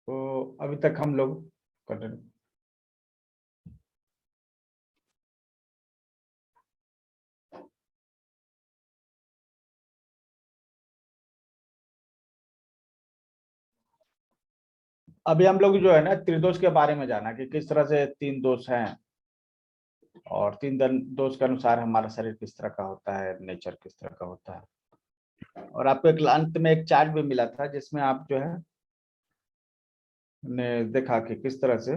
तो अभी तक हम लोग कंटिन्यू। अभी हम लोग जो है ना त्रिदोष के बारे में जाना कि किस तरह से तीन दोष हैं और दोष के अनुसार हमारा शरीर किस तरह का होता है, नेचर किस तरह का होता है। और आपको एक अंत में एक चार्ट भी मिला था जिसमें आप जो है ने देखा कि किस तरह से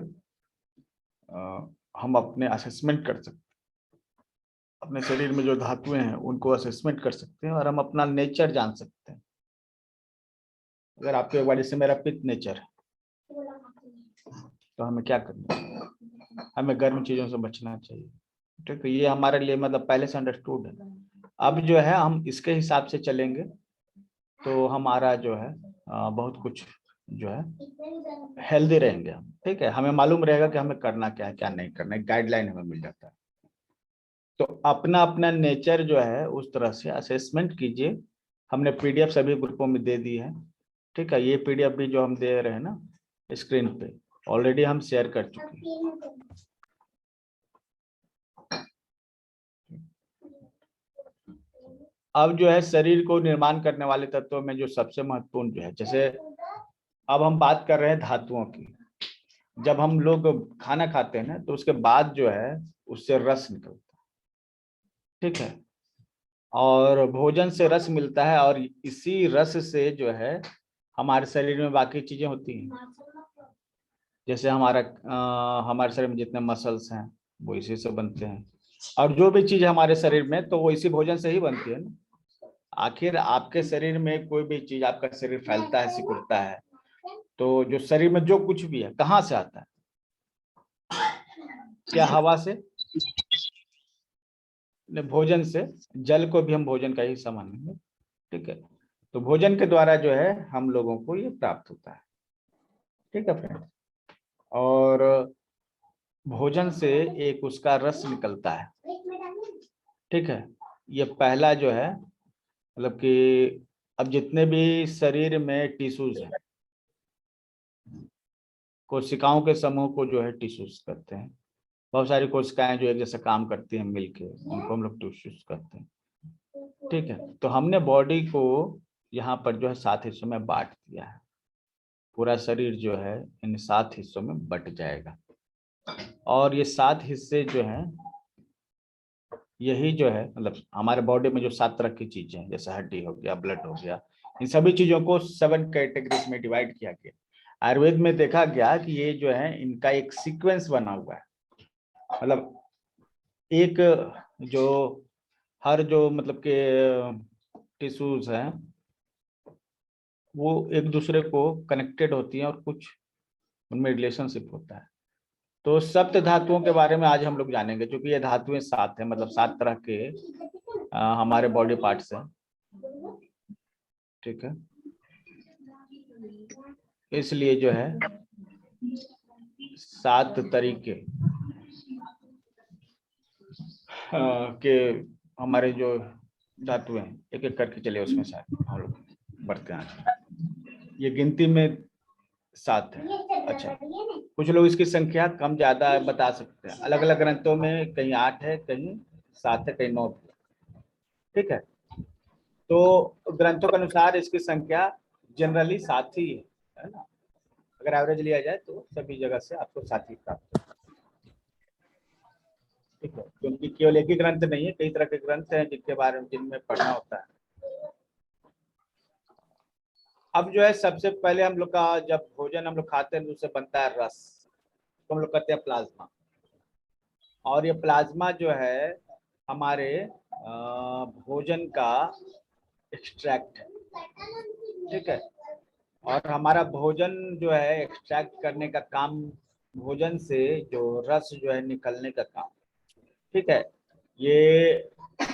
हम अपने असेसमेंट कर सकते हैं, अपने शरीर में जो धातुएं हैं उनको असेसमेंट कर सकते हैं और हम अपना नेचर जान सकते हैं। अगर आपको एक बार जैसे मेरा पित्त नेचर है तो हमें क्या करना है, हमें गर्म चीजों से बचना चाहिए। ठीक है, ये हमारे लिए मतलब पहले से अंडरस्टूड है। अब जो है हम इसके हिसाब से चलेंगे तो हमारा जो है बहुत कुछ जो है हेल्दी रहेंगे हम। ठीक है, हमें मालूम रहेगा कि हमें करना क्या है क्या नहीं करना है, गाइडलाइन हमें मिल जाता है। तो अपना अपना नेचर जो है उस तरह से असेसमेंट कीजिए। हमने पीडीएफ सभी ग्रुपों में दे दी है। ठीक है, ये पीडीएफ भी जो हम दे रहे हैं ना स्क्रीन पे ऑलरेडी हम शेयर कर चुके हैं। अब जो है शरीर को निर्माण करने वाले तत्वों में जो सबसे महत्वपूर्ण जो है, जैसे अब हम बात कर रहे हैं धातुओं की। जब हम लोग खाना खाते हैं ना तो उसके बाद जो है उससे रस निकलता है। ठीक है, और भोजन से रस मिलता है और इसी रस से जो है हमारे शरीर में बाकी चीजें होती हैं। जैसे हमारे शरीर में जितने मसल्स हैं वो इसी से बनते हैं, और जो भी चीज हमारे शरीर में तो वो इसी भोजन से ही बनती है ना। आखिर आपके शरीर में कोई भी चीज, आपका शरीर फैलता है, सिकुड़ता है, तो जो शरीर में जो कुछ भी है कहाँ से आता है? क्या हवा से? भोजन से। जल को भी हम भोजन का ही मानेंगे। ठीक है, तो भोजन के द्वारा जो है हम लोगों को ये प्राप्त होता है। ठीक है फ्रेंड, और भोजन से एक उसका रस निकलता है। ठीक है, ये पहला जो है मतलब कि अब जितने भी शरीर में टिश्यूज हैं, कोशिकाओं के समूह को जो है टिश्यूज करते हैं। बहुत सारी कोशिकाएं जो एक जैसे काम करती हैं मिलके, उनको हम लोग टिश्यूज करते हैं। ठीक है, तो हमने बॉडी को यहाँ पर जो है 7 हिस्सों में बांट दिया है। पूरा शरीर जो है इन 7 हिस्सों में बट जाएगा, और ये 7 हिस्से जो हैं यही जो है मतलब हमारे बॉडी में जो 7 तरह की चीजें हैं, जैसे हड्डी हो गया, ब्लड हो गया, इन सभी चीजों को 7 कैटेगरीज में डिवाइड किया गया। आयुर्वेद में देखा गया कि ये जो है इनका एक सीक्वेंस बना हुआ है। मतलब एक जो हर जो मतलब के टिश्यूज हैं वो एक दूसरे को कनेक्टेड होती हैं और कुछ उनमें रिलेशनशिप होता है। तो सप्त धातुओं के बारे में आज हम लोग जानेंगे, क्योंकि ये धातुएं 7 हैं, मतलब 7 तरह के हमारे बॉडी पार्ट्स हैं। ठीक है, इसलिए जो है 7 तरीके के हमारे जो धातु हैं एक एक करके चले उसमें साथ हम लोग बढ़ते हैं। ये गिनती में 7 है। अच्छा, कुछ लोग इसकी संख्या कम ज्यादा बता सकते हैं। अलग अलग ग्रंथों में कहीं 8 है, कहीं 7 है, कहीं 9 है। ठीक है, तो ग्रंथों के अनुसार इसकी संख्या जनरली 7 ही है ना। अगर एवरेज लिया जाए तो सभी जगह से आपको 7 ही प्राप्त होगा। ठीक है, क्योंकि केवल एक ही ग्रंथ नहीं है, कई तरह के ग्रंथ हैं जिनके बारे में जिनमें पढ़ना होता है। अब जो है सबसे पहले हम लोग का जब भोजन हम लोग खाते हैं तो उससे बनता है रस, तो हम लोग कहते हैं प्लाज्मा। और ये प्लाज्मा जो है हमारे भोजन का एक्सट्रैक्ट है। ठीक है, और हमारा भोजन जो है एक्सट्रैक्ट करने का काम, भोजन से जो रस जो है निकलने का काम, ठीक है, ये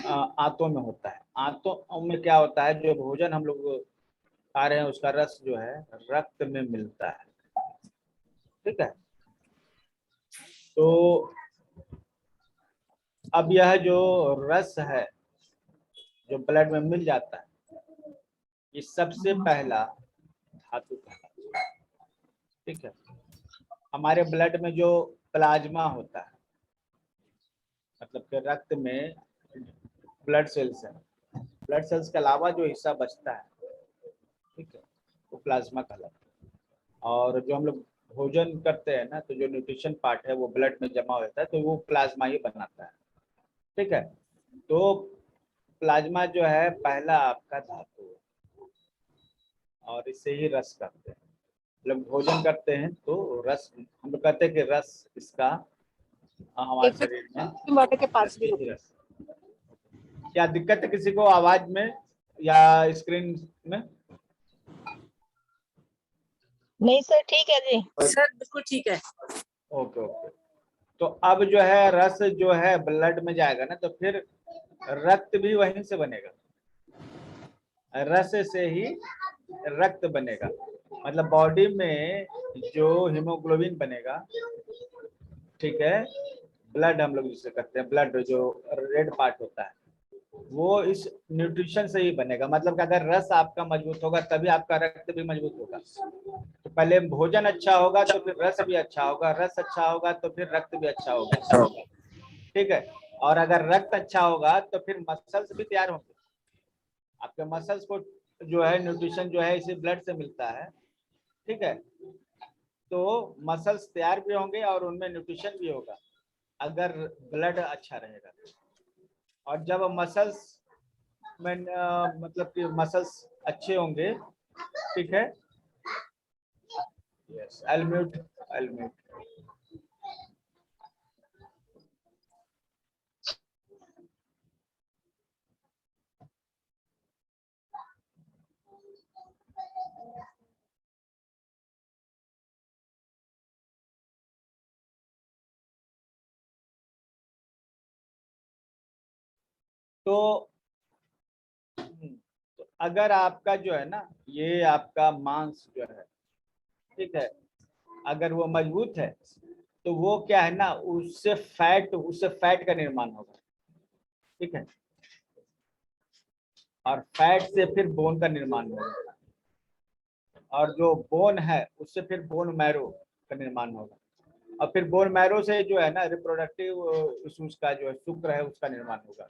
आंतों में होता है। आंतों में क्या होता है, जो भोजन हम लोग खा रहे हैं उसका रस जो है रक्त में मिलता है। ठीक है, तो अब यह जो रस है जो ब्लड में मिल जाता है, ये सबसे पहला धातु कहलाता है। ठीक है। हमारे ब्लड में जो प्लाज्मा होता है, मतलब कि रक्त में ब्लड सेल्स है, ब्लड सेल्स के अलावा जो हिस्सा बचता है, ठीक है, वो प्लाज्मा कहलाता है। और जो हम लोग भोजन करते हैं ना, तो जो न्यूट्रिशन पार्ट है वो ब्लड में जमा होता है, तो वो प्लाज्मा ही बनाता है। ठीक है। तो प्लाज्मा जो है पहला आपका धातु है, और इससे ही रस करते हैं। मतलब भोजन करते हैं तो रस, हम लोग कहते हैं कि रस इसका हमारे शरीर में वाटर के पास भी ही रस। क्या दिक्कत है किसी को आवाज में या स्क्रीन में? नहीं सर, ठीक है जी सर, बिल्कुल ठीक है। Okay okay. तो अब जो है रस जो है ब्लड में जाएगा ना, तो फिर रक्त भी वहीं से बनेगा, रस से ही रक्त बनेगा। मतलब बॉडी में जो हीमोग्लोबिन बनेगा, ठीक है, ब्लड हम लोग जिसे कहते हैं, ब्लड जो रेड पार्ट होता है, वो इस न्यूट्रिशन से ही बनेगा। मतलब कि अगर रस आपका मजबूत होगा तभी आपका रक्त भी मजबूत होगा। तो पहले भोजन अच्छा होगा तो फिर रस भी अच्छा होगा, रस अच्छा होगा तो फिर रक्त भी अच्छा होगा। ठीक है। और अगर रक्त अच्छा होगा तो फिर मसल्स भी तैयार होंगे। आपके मसल्स को जो है न्यूट्रिशन जो है इसी ब्लड से मिलता है। ठीक है। तो मसल्स तैयार भी होंगे और उनमें न्यूट्रिशन भी होगा अगर ब्लड अच्छा रहेगा। और जब मसल्स में मतलब कि मसल्स अच्छे होंगे, ठीक है, यस, आई म्यूट। तो अगर आपका जो है ना, ये आपका मांस जो है, ठीक है, अगर वो मजबूत है तो वो क्या है ना, उससे फैट का निर्माण होगा। ठीक है। और फैट से फिर बोन का निर्माण होगा, और जो बोन है उससे फिर बोन मैरो का निर्माण होगा, और फिर बोन मैरो से जो है ना रिप्रोडक्टिव इश्यूज का जो है शुक्र है उसका निर्माण होगा।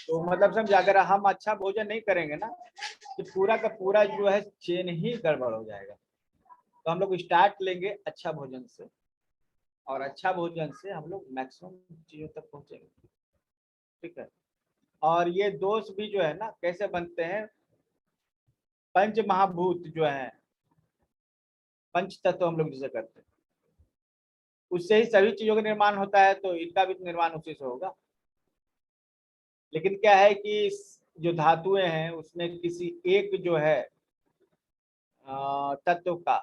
तो मतलब समझ, अगर हम अच्छा भोजन नहीं करेंगे ना, तो पूरा का पूरा जो है चेन ही गड़बड़ हो जाएगा। तो हम लोग स्टार्ट लेंगे अच्छा भोजन से, और अच्छा भोजन से हम लोग मैक्सिमम चीजों तक पहुंचेंगे। ठीक है। और ये दोष भी जो है ना कैसे बनते हैं, पंच महाभूत जो है, पंच तत्व हम लोग जिसे करते हैं, उससे ही सभी चीजों का निर्माण होता है, तो इनका भी निर्माण उसी से होगा। लेकिन क्या है कि जो धातुएं हैं उसमें किसी एक जो है तत्व का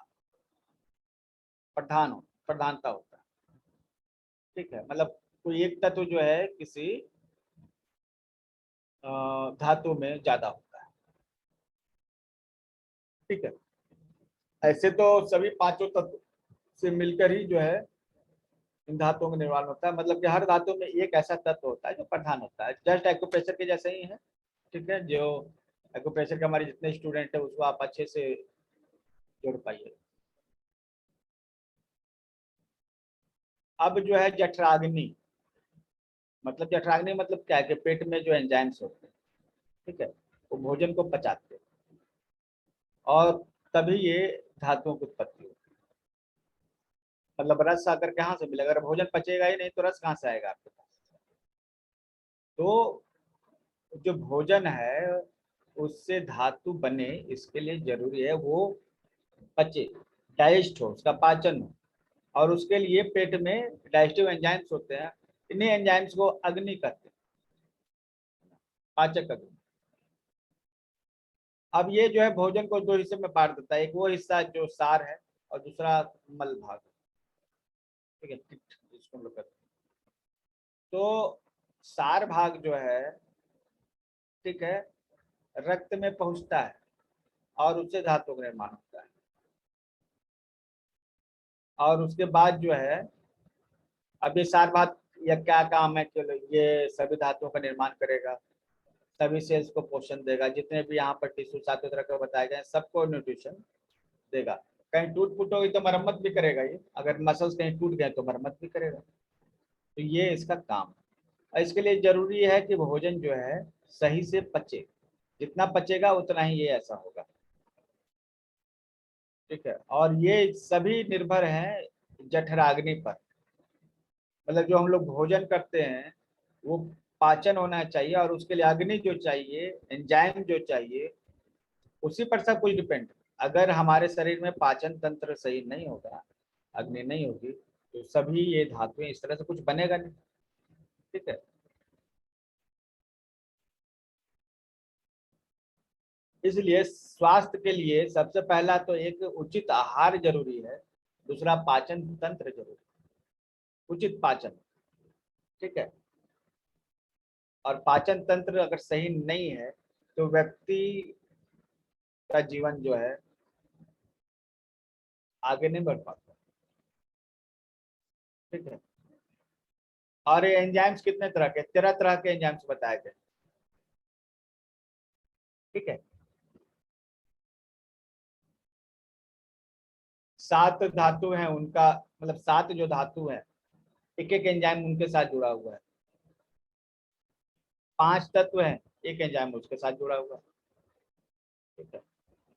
प्रधानता होता है। ठीक है। मतलब कोई एक तत्व जो है किसी धातु में ज्यादा होता है। ठीक है। ऐसे तो सभी पांचों तत्व से मिलकर ही जो है इन धातुओं का निर्माण होता है। मतलब कि हर धातु में एक ऐसा तत्व होता है जो प्रधान होता है, जस्ट एक्यूप्रेशर के जैसे ही है। ठीक है। जो एक्यूप्रेशर के हमारे जितने स्टूडेंट है उसको आप अच्छे से जोड़ पाइए। अब जो है जठराग्नि, मतलब जठराग्नि मतलब क्या है कि पेट में जो एंजाइम्स होते हैं, ठीक है, वो भोजन को पचाते हैं, और तभी ये धातुओं की उत्पत्ति होती है। मतलब रस आकर कहाँ से मिलेगा, अगर भोजन पचेगा ही नहीं तो रस कहाँ से आएगा आपके पास। तो जो भोजन है उससे धातु बने, इसके लिए जरूरी है वो पचे, डाइजेस्ट हो, उसका पाचन हो, और उसके लिए पेट में डाइजेस्टिव एंजाइम्स होते हैं। इन्हीं एंजाइम्स को अग्नि कहते हैं, पाचक अग्नि। अब ये जो है भोजन को दो हिस्से में बांट देता है, एक वो हिस्सा जो सार है और दूसरा मल भाग। ठीक है, जिसको हम लोग कहते हैं। तो सार भाग जो है, ठीक है, रक्त में पहुंचता है और उससे धातु का निर्माण होता है। और उसके बाद जो है, अब ये सार भाग या क्या काम है, चलो ये सभी धातुओं का निर्माण करेगा, सभी सेल्स को पोषण देगा, जितने भी यहाँ पर टिश्यू सातों तरह के बताए गए सबको न्यूट्रिशन देगा। कहीं टूट फूट होगी तो मरम्मत भी करेगा ये, अगर मसल्स कहीं टूट गए तो मरम्मत भी करेगा। तो ये इसका काम है। और इसके लिए जरूरी है कि भोजन जो है सही से पचे, जितना पचेगा उतना ही ये ऐसा होगा। ठीक है, और ये सभी निर्भर है जठराग्नि पर। मतलब जो हम लोग भोजन करते हैं वो पाचन होना चाहिए, और उसके लिए अग्नि जो चाहिए, एंजाइम जो चाहिए, उसी पर सब कुछ डिपेंड। अगर हमारे शरीर में पाचन तंत्र सही नहीं होगा, अग्नि नहीं होगी, तो सभी ये धातुएं इस तरह से कुछ बनेगा नहीं। ठीक है, इसलिए स्वास्थ्य के लिए सबसे पहला तो एक उचित आहार जरूरी है, दूसरा पाचन तंत्र जरूरी है, उचित पाचन। ठीक है, और पाचन तंत्र अगर सही नहीं है तो व्यक्ति का जीवन जो है आगे नहीं बढ़ पाता। ठीक है, और ये एंजाइम्स कितने तरह के, 13 तरह के एंजाइम्स बताए गए। ठीक है, 7 धातु हैं उनका, मतलब 7 जो धातु हैं एक एक एंजाइम उनके साथ जुड़ा हुआ है। 5 तत्व हैं, एक एंजाइम उसके साथ जुड़ा हुआ है। ठीक है,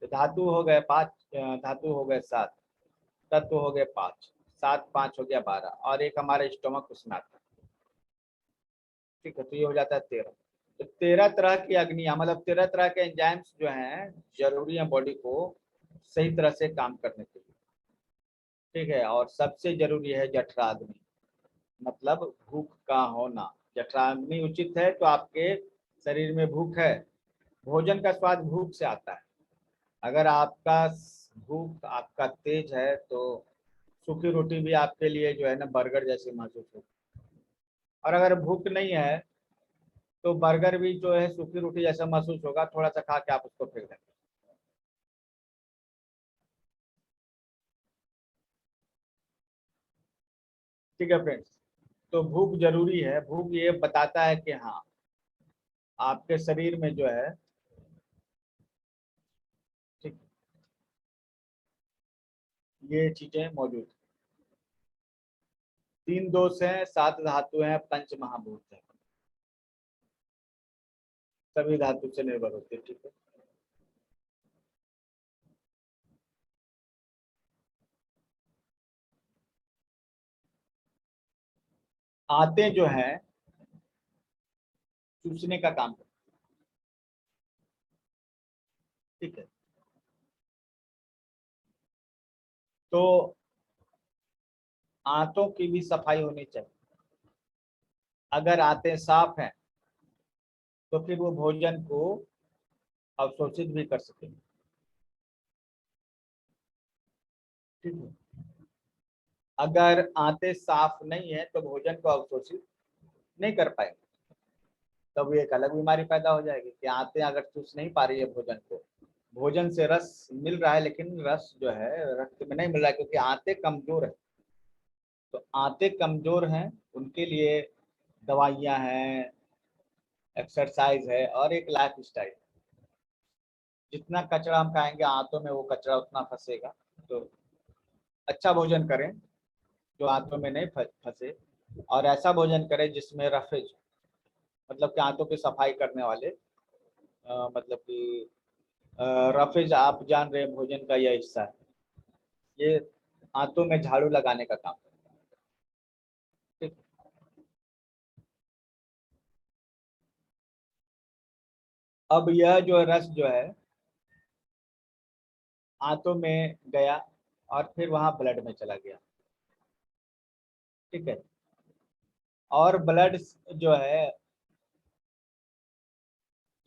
तो धातु हो गए 5, धातु हो गए 7, तत्व हो गए 5, 7 5 हो गया 12, और एक हमारा स्टोमक उसमें आता है। ठीक है, तो ये हो जाता है 13। तो 13 तरह की अग्नियां, मतलब 13 तरह के एंजाइम्स जो हैं जरूरी है बॉडी को सही तरह से काम करने के लिए। ठीक है, और सबसे जरूरी है जठराग्नि, मतलब भूख का होना। जठराग्नि उचित है तो आपके शरीर में भूख है। भोजन का स्वाद भूख से आता है। अगर आपका भूख आपका तेज है तो सूखी रोटी भी आपके लिए जो है ना बर्गर जैसी महसूस होगी। और अगर भूख नहीं है तो बर्गर भी जो है सूखी रोटी जैसा महसूस होगा, थोड़ा सा खा के आप उसको फेंक देंगे। ठीक है फ्रेंड्स, तो भूख जरूरी है। भूख ये बताता है कि हाँ आपके शरीर में जो है, ठीक, ये चीजें मौजूद हैं। 3 दोष हैं, 7 धातु हैं, पंच महाभूत हैं, सभी धातु से निर्भर होते हैं। ठीक है, आते जो हैं चूसने का काम करते हैं। ठीक है, तो आंतों की भी सफाई होनी चाहिए। अगर आंतें साफ हैं तो फिर वो भोजन को अवशोषित भी कर सकेंगे। ठीक है, अगर आंतें साफ नहीं है तो भोजन को अवशोषित नहीं कर पाएंगे, तब एक अलग बीमारी पैदा हो जाएगी कि आंतें अगर चूस नहीं पा रही है भोजन को, भोजन से रस मिल रहा है लेकिन रस जो है रक्त में नहीं मिल रहा है क्योंकि आंतें कमजोर है। तो आंतें कमजोर हैं, उनके लिए दवाइयां हैं, एक्सरसाइज है, और एक लाइफ स्टाइल। जितना कचरा हम खाएंगे आंतों में वो कचरा उतना फंसेगा। तो अच्छा भोजन करें जो आंतों में नहीं फंसे, और ऐसा भोजन करें जिसमें रफेज, मतलब कि आंतों की सफाई करने वाले, मतलब कि रफेज आप जान रहे हैं भोजन का यह हिस्सा है, ये आंतों में झाड़ू लगाने का काम करता है। ठीक, अब यह जो रस जो है आंतों में गया और फिर वहां ब्लड में चला गया। ठीक है, और ब्लड जो है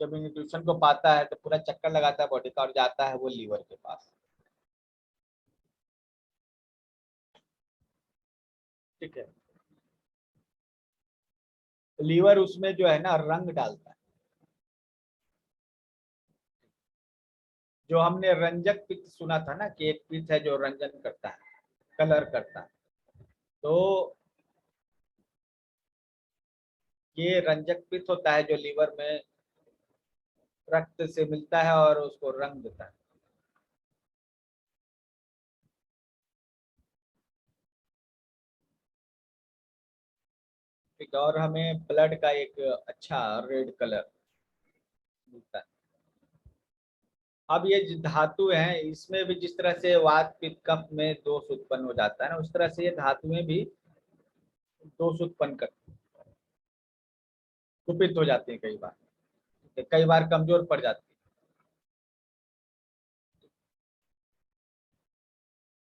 जब न्यूट्रिशन को पाता है तो पूरा चक्कर लगाता है बॉडी का और जाता है वो लीवर के पास। ठीक है, लीवर उसमें जो है ना रंग डालता है। जो हमने रंजक पित्त सुना था ना कि एक पित्त है जो रंजन करता है, कलर करता है, तो ये रंजक पित्त होता है जो लीवर में रक्त से मिलता है और उसको रंग देता है। ठीक है, और हमें ब्लड का एक अच्छा रेड कलर मिलता है। अब ये जो धातु हैं, इसमें भी जिस तरह से वात पित्त कफ में दोष उत्पन्न हो जाता है ना, उस तरह से ये धातुएं भी दोष उत्पन्न करती हैं, कुपित हो जाती हैं कई बार, कई बार कमजोर पड़ जाती है।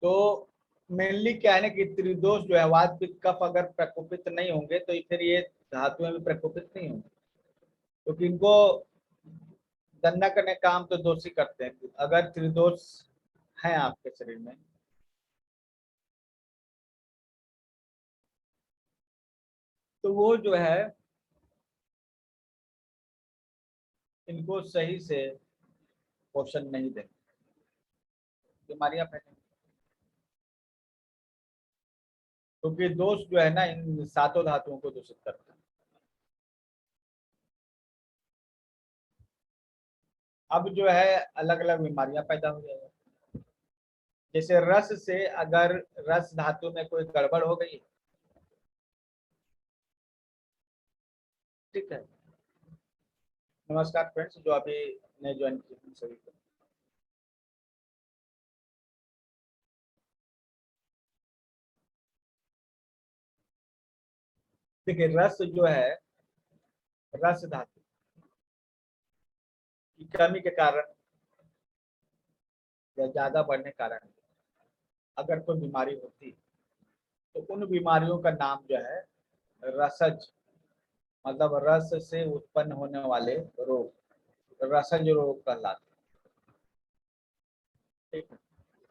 तो मेनली क्या है ना कि त्रिदोष जो है, वात पित्त कफ अगर प्रकोपित नहीं होंगे तो फिर ये धातुएं भी प्रकोपित नहीं होंगी, क्योंकि इनको गणना करने का काम तो दोष ही करते हैं। अगर त्रिदोष है आपके शरीर में तो वो जो है इनको सही से पोषण नहीं देंगे, बीमारियां फैलेंगी। क्योंकि दोष जो है ना इन सातों धातुओं को दूषित करता है। अब जो है अलग अलग बीमारियां पैदा हो जाएगी। जैसे रस से, अगर रस धातु में कोई गड़बड़ हो गई, ठीक है। नमस्कार फ्रेंड्स, जो अभी ने ज्वाइन किए सभी को। देखिए रस जो है, रस धातु की कमी के कारण या ज्यादा बढ़ने के कारण अगर कोई बीमारी होती तो उन बीमारियों का नाम जो है रसज, मतलब रस से उत्पन्न होने वाले रोग रसज रोग कहलाते हैं। ठीक है।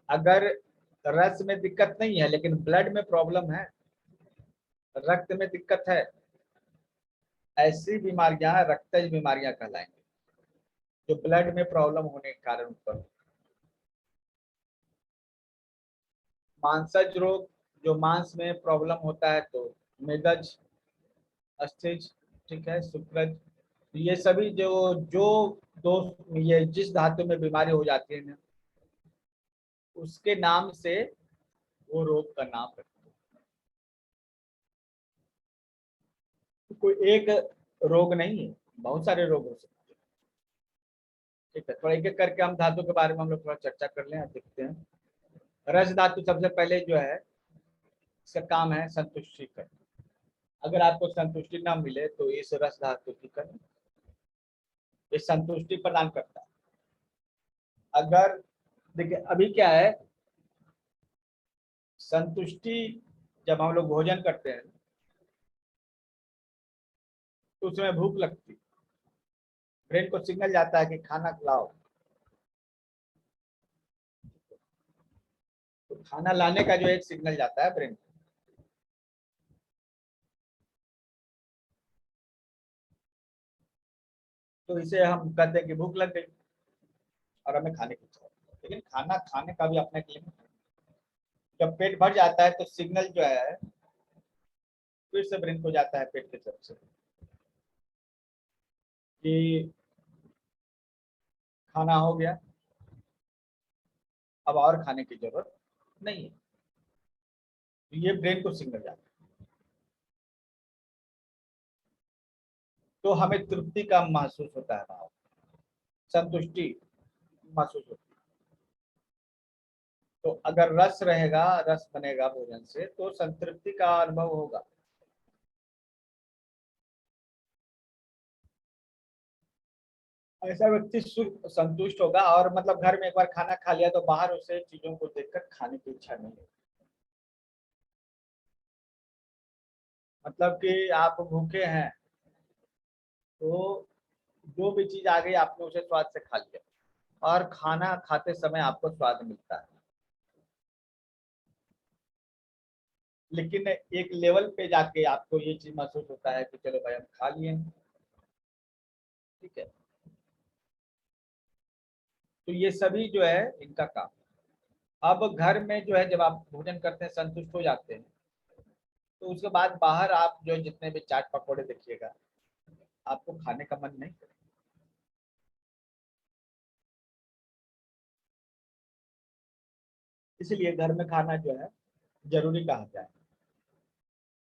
अगर रस में दिक्कत नहीं है लेकिन ब्लड में प्रॉब्लम है, रक्त में दिक्कत है, ऐसी बीमारियां रक्तज बीमारियां कहलाएंगी, जो ब्लड में प्रॉब्लम होने के कारण उत्पन्न। मांसज रोग, जो मांस में प्रॉब्लम होता है, तो मेदज, अस्थिज, ठीक है, शुक्रज, ये सभी जो जो दो ये जिस धातु में बीमारी हो जाती है ना, उसके नाम से वो रोग का नाम रखते हैं। कोई एक रोग नहीं है, बहुत सारे रोग हो सकते हैं। ठीक है, थोड़ा एक एक करके हम धातु के बारे में हम लोग थोड़ा चर्चा कर लें और देखते हैं। रस धातु सबसे पहले जो है, इसका काम है संतुष्टि करना। अगर आपको संतुष्टि ना मिले तो इस रस धातु की कमी ये संतुष्टि प्रदान करता है। अगर देखिए अभी क्या है, संतुष्टि जब हम लोग भोजन करते हैं तो उसमें भूख लगती है, ब्रेन को सिग्नल जाता है कि खाना खिलाओ, तो खाना लाने का जो एक सिग्नल जाता है ब्रेन को, तो इसे हम कहते हैं कि भूख लग गई और हमें खाने की इच्छा है। लेकिन खाना खाने का भी अपना एक लिमिट है। जब पेट भर जाता है तो सिग्नल जो है फिर से ब्रेन को जाता है पेट की तरफ से कि खाना हो गया, अब और खाने की जरूरत नहीं है। तो ये ब्रेन को सिग्नल जाता है, तो हमें तृप्ति का महसूस होता है, भाव संतुष्टि महसूस होती है। तो अगर रस रहेगा, रस बनेगा भोजन से, तो संतृप्ति का अनुभव होगा। ऐसा व्यक्ति संतुष्ट होगा, और मतलब घर में एक बार खाना खा लिया तो बाहर उसे चीजों को देखकर खाने की इच्छा नहीं होगी। मतलब कि आप भूखे हैं तो जो भी चीज आ गई आपने उसे स्वाद से खा लिया, और खाना खाते समय आपको स्वाद मिलता है। लेकिन एक लेवल पे जाके आपको ये चीज महसूस होता है कि चलो भाई हम खा लिए, ठीक है। तो ये सभी जो है इनका काम। अब घर में जो है जब आप भोजन करते हैं, संतुष्ट हो जाते हैं, तो उसके बाद बाहर आप जो जितने भी चाट पकौड़े देखिएगा, आपको खाने का मन नहीं करेगा। इसलिए घर में खाना जो है जरूरी कहा जाए।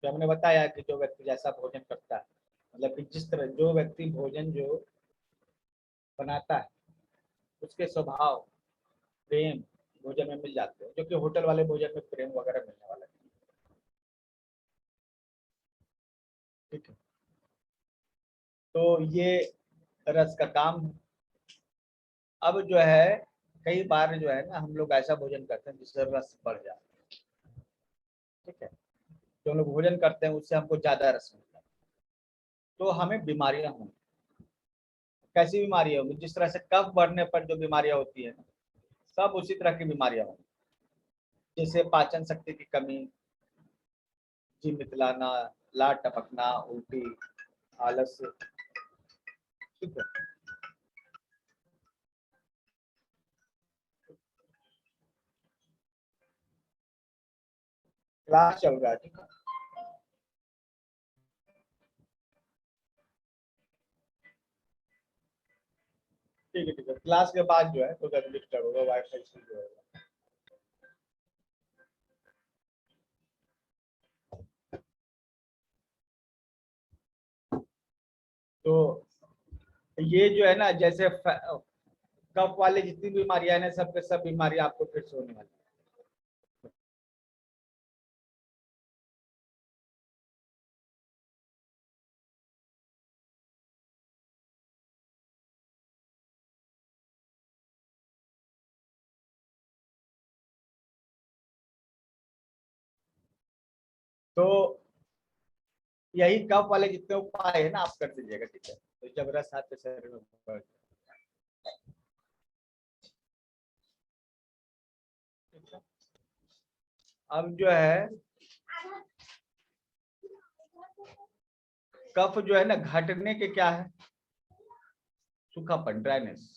तो हमने बताया कि जो व्यक्ति जैसा भोजन करता है, मतलब कि जिस तरह जो व्यक्ति भोजन जो बनाता है उसके स्वभाव प्रेम भोजन में मिल जाते हैं, जो कि होटल वाले भोजन में प्रेम वगैरह मिलने वाला नहीं। ठीक है, तो ये रस का काम है। अब जो है कई बार जो है ना हम लोग ऐसा भोजन करते हैं जिससे रस बढ़ जाए। ठीक है, जो हम लोग भोजन करते हैं उससे हमको ज्यादा रस मिलता है, तो हमें बीमारियां होंगी। कैसी बीमारियां होंगी? जिस तरह से कफ बढ़ने पर जो बीमारियां होती है सब उसी तरह की बीमारियां होंगी, जैसे पाचन शक्ति की कमी, जी मितलाना, लार टपकना, उल्टी, आलस्य। ठीक है, क्लास चल रहा है। ठीक है, ठीक है, ठीक है, क्लास के बाद जो है तो डिस्टर्ब होगा, वाईफाई से जो होगा। तो ये जो है ना जैसे कफ वाले जितनी बीमारियां हैं सब के सब बीमारियां आपको फिर से होने वाली है। तो यही कफ वाले जितने उपाय है ना आप कर दीजिएगा। ठीक है, तो जब रस आपके शरीर में बढ़ जाए। ठीक है? अब जो है कफ जो है ना घटने के क्या है? सूखापन, ड्राइनेस।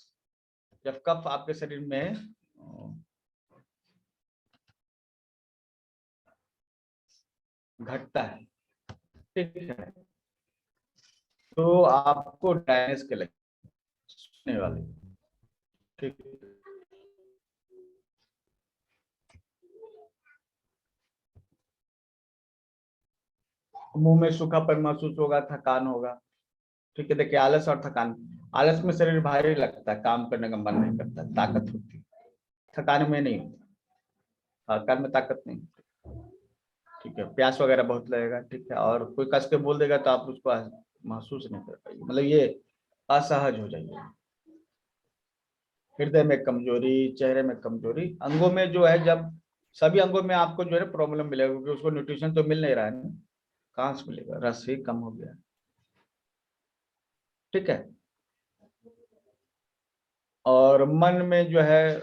जब कफ आपके शरीर में घटता है, ठीक है, तो आपको ड्राइनेस के लगने वाले। ठीक है, मुंह में सूखापन महसूस होगा, थकान होगा। ठीक है, देखिए आलस और थकान, आलस में शरीर भारी लगता है, काम करने का मन नहीं करता, ताकत होती है। थकान में नहीं होती, थकान में ताकत नहीं। ठीक है, प्यास वगैरह बहुत लगेगा। ठीक है, और कोई कस के बोल देगा तो आप उसको महसूस नहीं कर पाएंगे, मतलब ये असहज हो जाएगी। हृदय में कमजोरी, चेहरे में कमजोरी, अंगों में जो है जब सभी अंगों में आपको जो है प्रॉब्लम मिलेगा, क्योंकि उसको न्यूट्रिशन तो मिल नहीं रहा है ना, कहाँ से मिलेगा? रस ही कम हो गया। ठीक है, और मन में जो है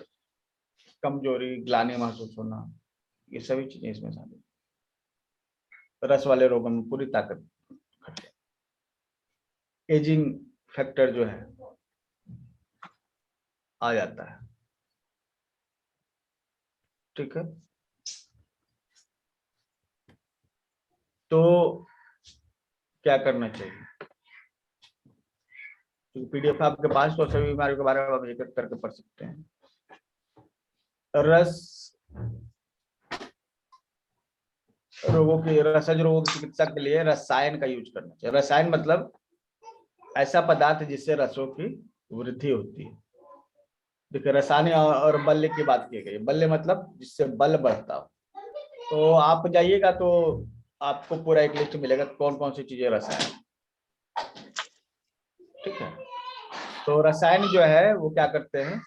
कमजोरी, ग्लानि महसूस होना, ये सभी चीजें इसमें शामिल। रस वाले रोगों में पूरी ताकत घट जाए, एजिंग फैक्टर जो है आ जाता है। ठीक है, तो क्या करना चाहिए? तो पीडीएफ आपके पास, तो सभी बीमारियों के बारे में आप एक एक करके पढ़ सकते हैं। रस रोगों की, रसज रोगों की चिकित्सा के लिए रसायन का यूज करना चाहिए। रसायन मतलब ऐसा पदार्थ जिससे रसों की वृद्धि होती है। देखिए रसायन और बल्य की बात की गई। बल्य मतलब जिससे बल बढ़ता हो। तो आप जाइएगा तो आपको पूरा एक लिस्ट मिलेगा कौन कौन सी चीजें रसायन। ठीक है, तो रसायन जो है वो क्या करते हैं?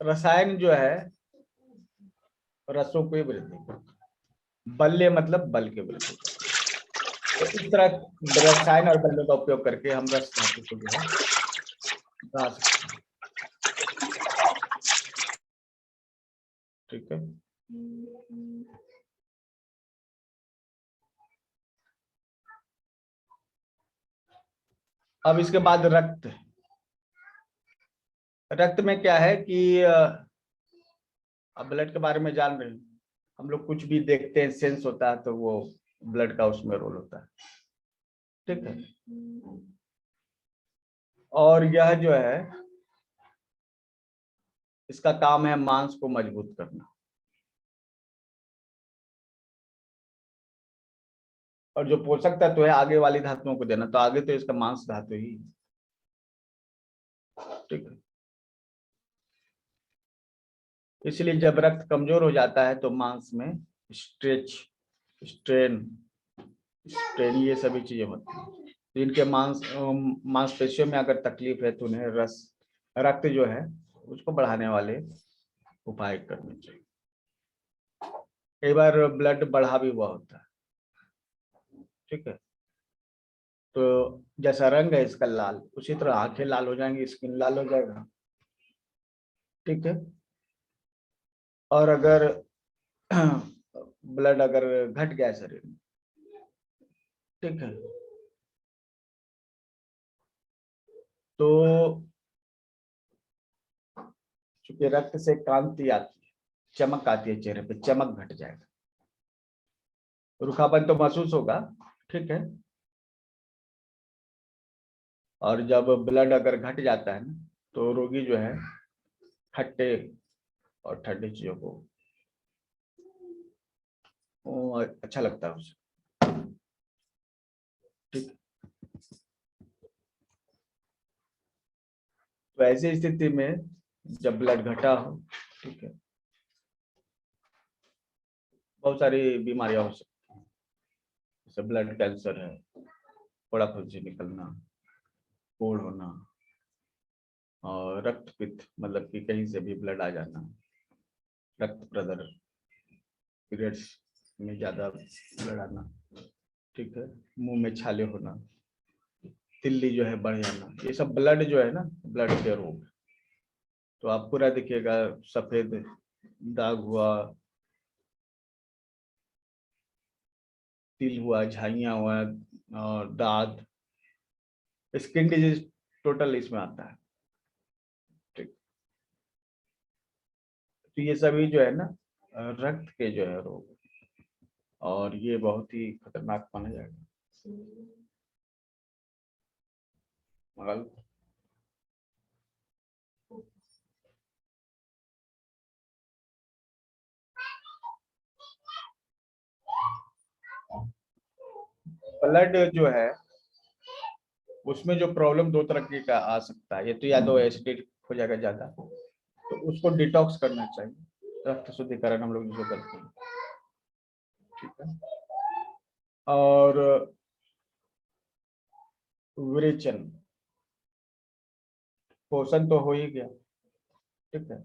रसायन जो है रसों की वृद्धि करता है। बल्य मतलब बल की वृद्धि। तो इस तरह रसायन और बल्यों का उपयोग करके हम रस धातु को जो है बढ़ा सकते हैं। ठीक है, अब इसके बाद रक्त। रक्त में क्या है कि अब ब्लड के बारे में जान रहे हैं हम लोग, कुछ भी देखते हैं सेंस होता है तो वो ब्लड का उसमें रोल होता है। ठीक है, और यह जो है इसका काम है मांस को मजबूत करना। और जो पोषक तत्व है आगे वाली धातुओं को देना, तो आगे तो इसका मांस धातु ही है। ठीक है, इसलिए जब रक्त कमजोर हो जाता है तो मांस में स्ट्रेच, स्ट्रेन, स्ट्रेन ये सभी चीजें होती हैं। तो इनके मांसपेशियों में अगर तकलीफ है तो उन्हें रक्त जो है उसको बढ़ाने वाले उपाय करने चाहिए। कई बार ब्लड बढ़ा भी हुआ होता है। ठीक है, तो जैसा रंग है इसका लाल, उसी तरह आंखें लाल हो जाएंगी, स्किन लाल हो जाएगा। ठीक है, और अगर ब्लड अगर घट गया शरीर में, ठीक है, तो चूंकि रक्त से कांति आती है, चमक आती है चेहरे पे, चमक घट जाएगा, रूखापन तो महसूस होगा। ठीक है, और जब ब्लड अगर घट जाता है ना, तो रोगी जो है खट्टे और ठंडी चीजों को अच्छा लगता है उसे। ठीक, तो ऐसी स्थिति में जब ब्लड घटा हो, ठीक है, बहुत सारी बीमारियां हो सकती हैं, जैसे ब्लड कैंसर है, फोड़ा फुंसी निकलना, कोढ़ होना, और रक्त पित्त मतलब कि कहीं से भी ब्लड आ जाना, रक्त प्रदर, पीरियड्स में ज्यादा ब्लड आना, ठीक है, मुंह में छाले होना, तिल्ली जो है बढ़ जाना, ये सब ब्लड जो है ना, ब्लड के रोग। तो आप पूरा देखिएगा, सफेद दाग हुआ, तिल हुआ, झाइयां हुआ, और दाद, स्किन डिजीज टोटल इसमें आता है। ठीक, तो ये सभी जो है ना रक्त के जो है रोग, और ये बहुत ही खतरनाक माना जाएगा। मगर ब्लड जो है उसमें जो प्रॉब्लम दो तरह का आ सकता है, ये तो या तो एसिडिक हो जाएगा ज्यादा, तो उसको डिटॉक्स करना चाहिए, रक्त शुद्धिकरण हम लोग जो करते हैं। ठीक है, और विरेचन, पोषण तो हो ही गया। ठीक है,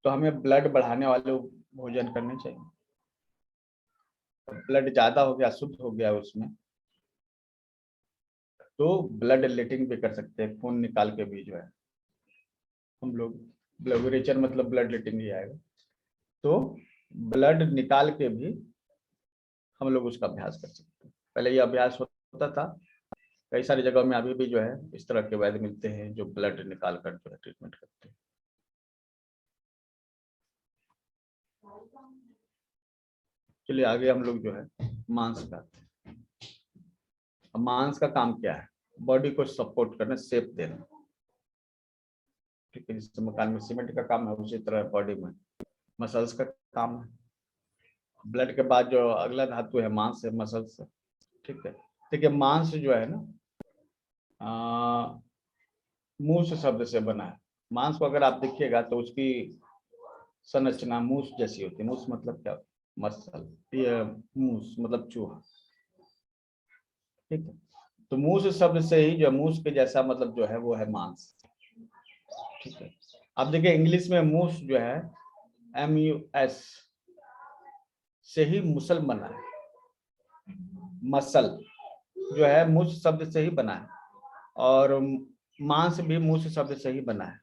तो हमें ब्लड बढ़ाने वाले भोजन करने चाहिए। ब्लड ज्यादा हो गया, शुद्ध हो गया उसमें, तो ब्लड लेटिंग भी कर सकते हैं, खून निकाल के भी जो है हम लोग, ब्लड विरेचन मतलब ब्लड लेटिंग ही आएगा, तो ब्लड निकाल के भी हम लोग उसका अभ्यास कर सकते हैं। पहले ये अभ्यास होता था, कई सारी जगहों में अभी भी जो है इस तरह के वैद्य मिलते हैं जो ब्लड निकाल कर जो है ट्रीटमेंट करते हैं। चलिए आगे हम लोग जो है मांस खाते हैं। अब मांस का काम क्या है? बॉडी को सपोर्ट करना, शेप देना। ठीक है, जिस मकान में सीमेंट का काम है उसी तरह बॉडी में मसल्स का काम है। ब्लड के बाद जो अगला धातु है मांस है, मसल्स है। ठीक है, देखिए मांस जो है ना मूस शब्द से बना है। मांस को अगर आप देखिएगा तो उसकी संरचना मूस जैसी होती है। मूस मतलब क्या? मसल, ये मूस मतलब चूहा। ठीक है, तो मूस शब्द से ही जो मूस के जैसा मतलब जो है वो है मांस। ठीक है, अब देखिए इंग्लिश में मूस जो है MUS से ही मुसल बना है। मसल जो है मूस शब्द से ही बना है, और मांस भी मूस शब्द से ही बना है।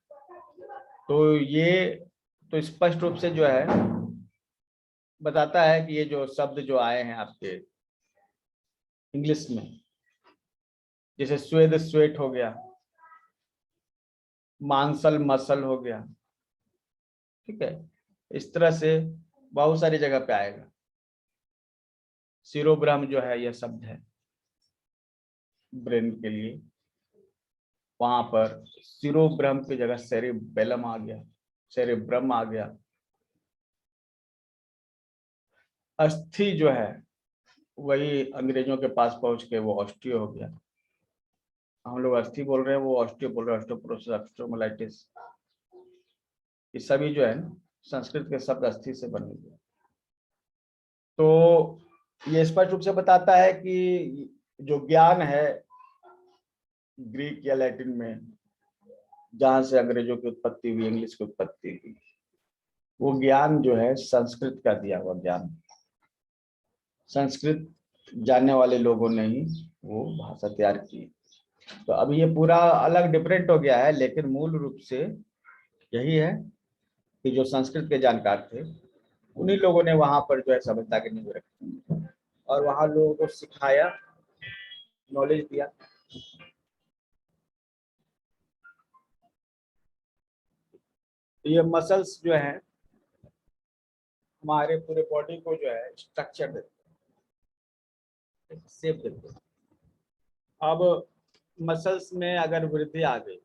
तो ये तो स्पष्ट रूप से जो है बताता है कि ये जो शब्द जो आए हैं आपके इंग्लिश में, जैसे स्वेद स्वेट हो गया, मांसल मसल हो गया। ठीक है, इस तरह से बहुत सारी जगह पे आएगा। सिरोब्रह्म जो है यह शब्द है ब्रेन के लिए, वहां पर सिरोब्रह्म की जगह सेरिबेलम आ गया। सेरेब्रम आ गया। अस्थि जो है वही अंग्रेजों के पास पहुंच के वो ऑस्टियो हो गया। हम लोग अस्थि बोल रहे हैं, वो ऑस्टियो बोल रहे हैं, ऑस्टियोपोरोसिस, ऑस्टियोमाइलिटिस। ये सभी जो है ना संस्कृत के शब्द अस्थि से बने हुए। तो ये स्पष्ट रूप से बताता है कि जो ज्ञान है ग्रीक या लैटिन में, जहां से अंग्रेजों की उत्पत्ति हुई, इंग्लिश की उत्पत्ति हुई, वो ज्ञान जो है संस्कृत का दिया हुआ ज्ञान। संस्कृत जानने वाले लोगों ने ही वो भाषा तैयार की। तो अब ये पूरा अलग डिफरेंट हो गया है, लेकिन मूल रूप से यही है कि जो संस्कृत के जानकार थे उन्हीं लोगों ने वहां पर जो है सभ्यता की नींव रखी और वहां लोगों को सिखाया, नॉलेज दिया। तो ये मसल्स जो है हमारे पूरे बॉडी को जो है स्ट्रक्चर देते हैं, शेप देते हैं। अब मसल्स में अगर वृद्धि आ गई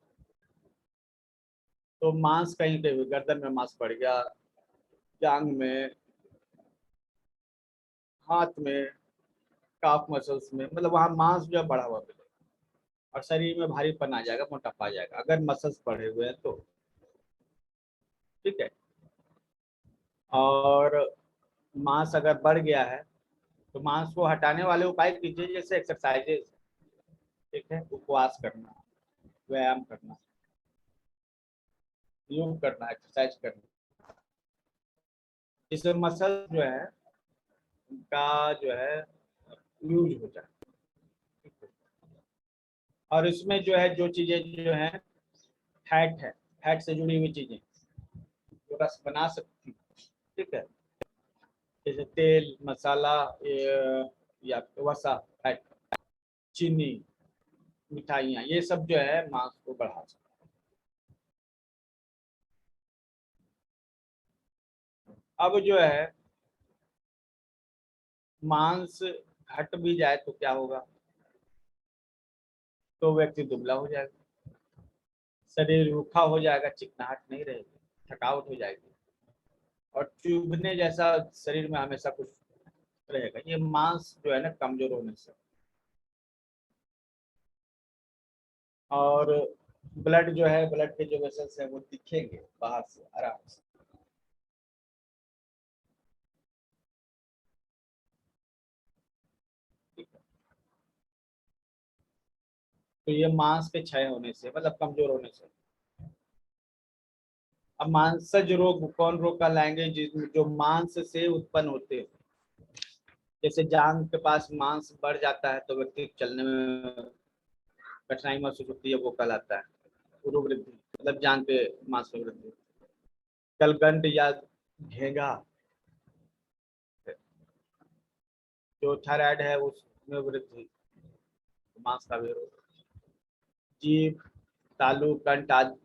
तो मांस कहीं कहीं गर्दन में मांस बढ़ गया, जांग में, हाथ में, काफ मसल्स में, मतलब वहां मांस जो है बढ़ा हुआ मिलेगा और शरीर में भारीपन आ जाएगा, मोटापा आ जाएगा अगर मसल्स बढ़े हुए हैं तो। ठीक है। और मांस अगर बढ़ गया है तो मांस को हटाने वाले उपाय कीजिए, जैसे एक्सरसाइजेस। ठीक है, उपवास करना, व्यायाम करना, योग करना, एक्सरसाइज करना, इससे मसल जो है उनका जो है यूज हो जाए। और इसमें जो है जो चीजें जो है फैट है, फैट से जुड़ी हुई चीजें जो रस बना सकती है। ठीक है, जैसे तेल, मसाला, या वसा, फैट, चीनी, मिठाइयाँ, ये सब जो है मांस को बढ़ा सकते हैं। अब जो है मांस घट भी जाए तो क्या होगा, तो व्यक्ति दुबला हो जाएगा, शरीर रूखा हो जाएगा, चिकनाहट नहीं रहेगी, थकावट हो जाएगी और चुभने जैसा शरीर में हमेशा कुछ रहेगा। ये मांस जो है ना कमजोर होने से। और ब्लड जो है, ब्लड के जो वेसल्स हैं वो दिखेंगे बाहर से आराम से। ठीक है। तो ये मांस के क्षय होने से, मतलब कमजोर होने से। अब मांसज रोग कौन रोग का लाएंगे, जिसमें जो मांस से उत्पन्न होते हैं। जैसे जांग के पास मांस बढ़ जाता है तो व्यक्ति चलने में कठिनाई महसूस होती है, वो कहलाता है उरु वृद्धि, मतलब जांग पे मांस में वृद्धि। गलगंड या घेंगा, जो थायराइड है उसमें वृद्धि, मांस का विरोध। जीभ, तालू, कंठ आदि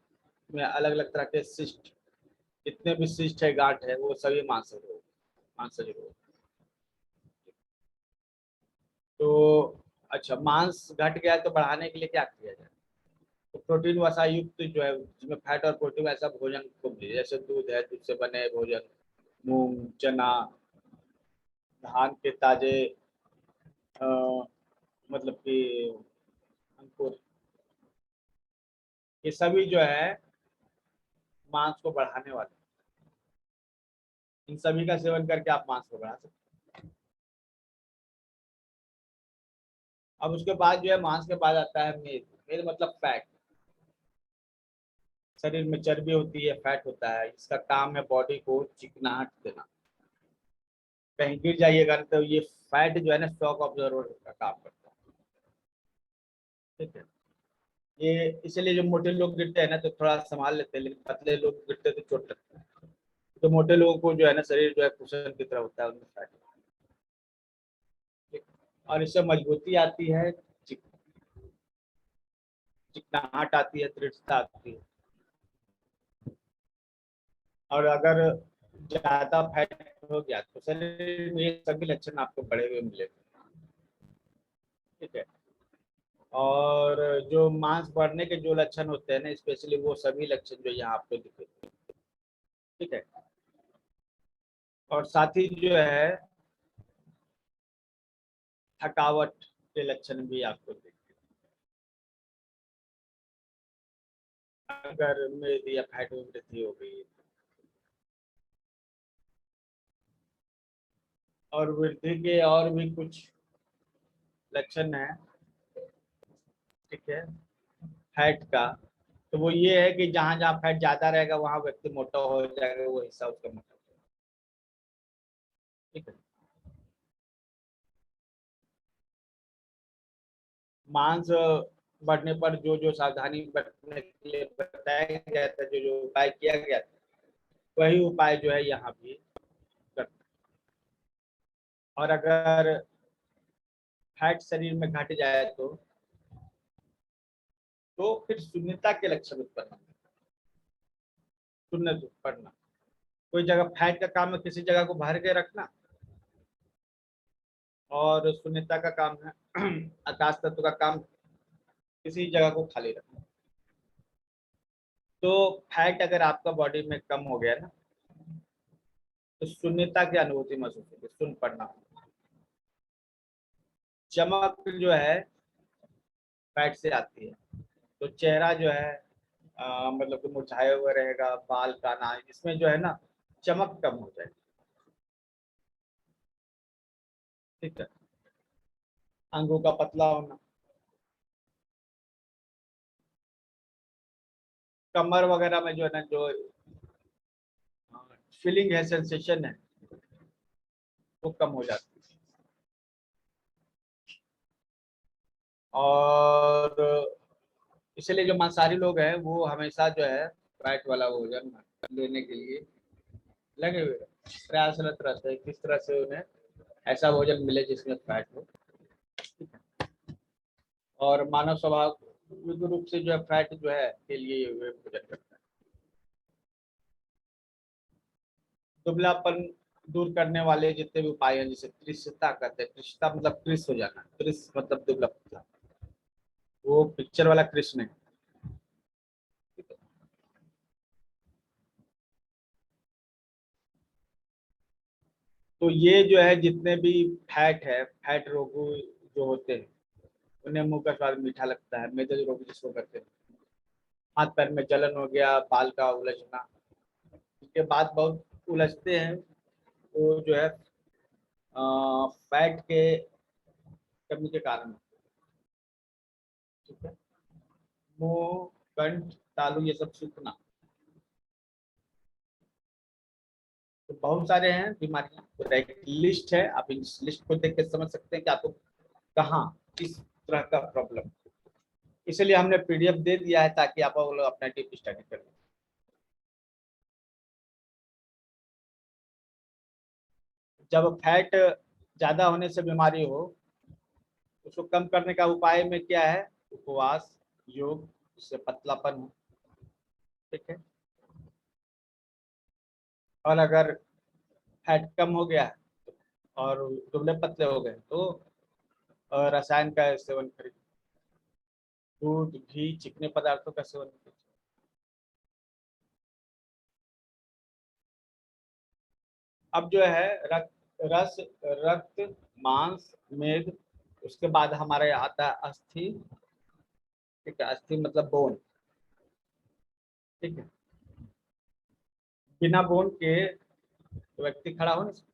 में अलग अलग तरह के सिस्ट, जितने भी सिस्ट है, गांठ है, वो सभी मांसज रोग, मांसज रोग। तो अच्छा, मांस घट गया तो बढ़ाने के लिए क्या किया जाए, तो प्रोटीन वसा युक्त जो है जिसमें फैट और प्रोटीन ऐसा भोजन को मिले, जैसे दूध है, दूध से बने भोजन, मूंग, चना, धान के ताजे अ, मतलब कि अंकुर, ये सभी जो है मांस को बढ़ाने वाले। इन सभी का सेवन करके आप मांस को बढ़ा सकते हैं। अब उसके बाद जो है मांस के बाद आता है मेद। मेद मतलब फैट। शरीर में चर्बी होती है, फैट होता है, इसका काम है बॉडी को चिकनाहट देना। कहीं गिर जाइएगा तो ये फैट जो है ना शॉक ऑब्जर्वर का काम करता है। ठीक है। ये इसलिए जो मोटे लोग गिरते हैं ना तो थोड़ा संभाल लेते हैं, लेकिन पतले लोग गिरते तो चोट लगती है। तो मोटे लोगों को जो है ना शरीर जो है कुशन की तरह होता है, उनमें फैट। ठीक। और इससे मजबूती आती है, चिक, चिकनाहट आती है, दृढ़ता आती है। और अगर ज्यादा फैट हो गया तो शरीर में ये सभी लक्षण आपको बढ़े हुए मिलेंगे। ठीक है। और जो मांस बढ़ने के जो लक्षण होते हैं ना, स्पेशली वो सभी लक्षण जो यहाँ आपको दिखे, ठीक है। और साथ ही जो है थकावट के लक्षण भी आपको दिखते हैं अगर मेद या फैट में वृद्धि हो गई। और वृद्धि के और भी कुछ लक्षण है, ठीक है, फैट का। तो वो ये है कि जहां जहां फैट ज्यादा रहेगा वहां व्यक्ति मोटा हो जाएगा, वो हिस्सा उसका मोटा हो जाएगा। ठीक है। मांस बढ़ने पर जो जो सावधानी बरतने के लिए बताया गया था, जो जो उपाय किया गया था, वही उपाय जो है यहाँ भी करते हैं। और अगर फैट शरीर में घट जाए तो फिर शून्यता के लक्षण उत्पन्न होंगे। शून्य पड़ना, कोई जगह फैट का काम है किसी जगह को भर के रखना, और शून्यता का काम है आकाश तत्व का काम किसी जगह को खाली रखना। तो फैट अगर आपका बॉडी में कम हो गया ना, तो शून्यता की अनुभूति महसूस होगी, सुन पड़ना। चमक जो है फैट से आती है, तो चेहरा जो है मतलब कि मुरझाया हुआ रहेगा, बाल काना, इसमें जो है ना चमक कम हो जाएगी। ठीक है। अंगों का पतला होना, कमर वगैरह में जो है ना, जो फीलिंग है, सेंसेशन है, वो कम हो जाती है। और इसलिए जो मांसाहारी लोग हैं वो हमेशा जो है फैट वाला भोजन लेने के लिए लगे हुए हैं, प्रयासरत रहते हैं किस तरह से उन्हें ऐसा भोजन मिले जिसमें फैट हो। और मानव स्वभाव रूप से जो है फैट जो है के लिए वे भोजन करता है। दुबलापन दूर करने वाले जितने भी उपाय हैं, जैसे कृष्णता कहते हैं, कृष्णता मतलब कृष हो जाना, कृष मतलब दुबला पतला, वो पिक्चर वाला कृष्ण है। तो ये जो है जितने भी फैट है, फैट रोग जो होते हैं उन्हें मुंह का स्वाद मीठा लगता है, मेदे रोग जिसको करते हैं, हाथ पैर में जलन हो गया, बाल का उलझना, इसके बाद बहुत उलझते हैं, वो जो है फैट के कमी के कारण। ठीक है। मुंह, कंठ, तालू ये सब सूखना, तो बहुत सारे हैं बीमारियां, तो एक लिस्ट है, आप इस लिस्ट को देख के समझ सकते हैं कि आपको कहाँ किस तरह का प्रॉब्लम। इसलिए हमने पीडीएफ दे दिया है ताकि आप लोग अपना डीप स्टडी कर लें। जब फैट ज्यादा होने से बीमारी हो, उसको कम करने का उपाय में क्या है, उपवास, योग, इससे पतलापन हो। ठीक है। और अगर फैट कम हो गया और दुबले पतले हो गए तो रसायन का सेवन करें, दूध, घी, चिकने पदार्थों का सेवन करें। अब जो है रक्त, मांस, मेद, उसके बाद हमारे आता है अस्थि। ठीक है, अस्थि मतलब बोन। ठीक है। बिना बोन के व्यक्ति खड़ा हो नहीं सकता।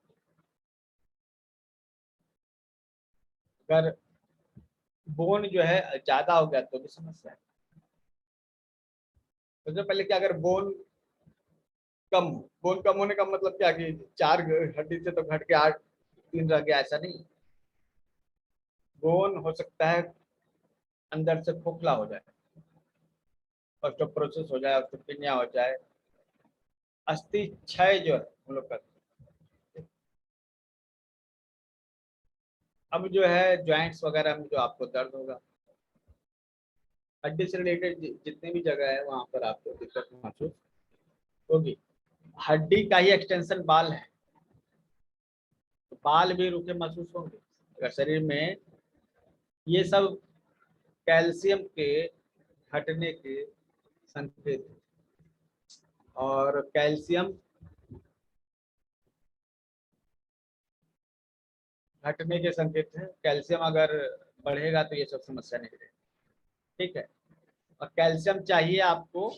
अगर बोन जो है ज्यादा हो गया तो भी समस्या है। सबसे पहले क्या, अगर बोन कम हो, बोन कम होने का मतलब क्या कि चार हड्डी से तो घट के आठ, तीन रह गया, ऐसा नहीं। बोन हो सकता है अंदर से खोखला हो जाए, ऑस्टियोपोरोसिस हो जाए, ऑस्टियोपेनिया हो जाए, अस्थि क्षय जो है हम लोग करते हैं। अब जो है ज्वाइंट्स वगैरह में जो आपको दर्द होगा, हड्डी से रिलेटेड जितने भी जगह है वहां पर आपको दिक्कत महसूस होगी। हड्डी का ही एक्सटेंशन बाल है, तो बाल भी रुके महसूस होंगे अगर शरीर में। ये सब कैल्शियम के घटने के संकेत हैं। और कैल्शियम घटने के संकेत है। कैल्शियम अगर बढ़ेगा तो ये सब समस्या नहीं रहेगी। ठीक है, और कैल्शियम चाहिए आपको।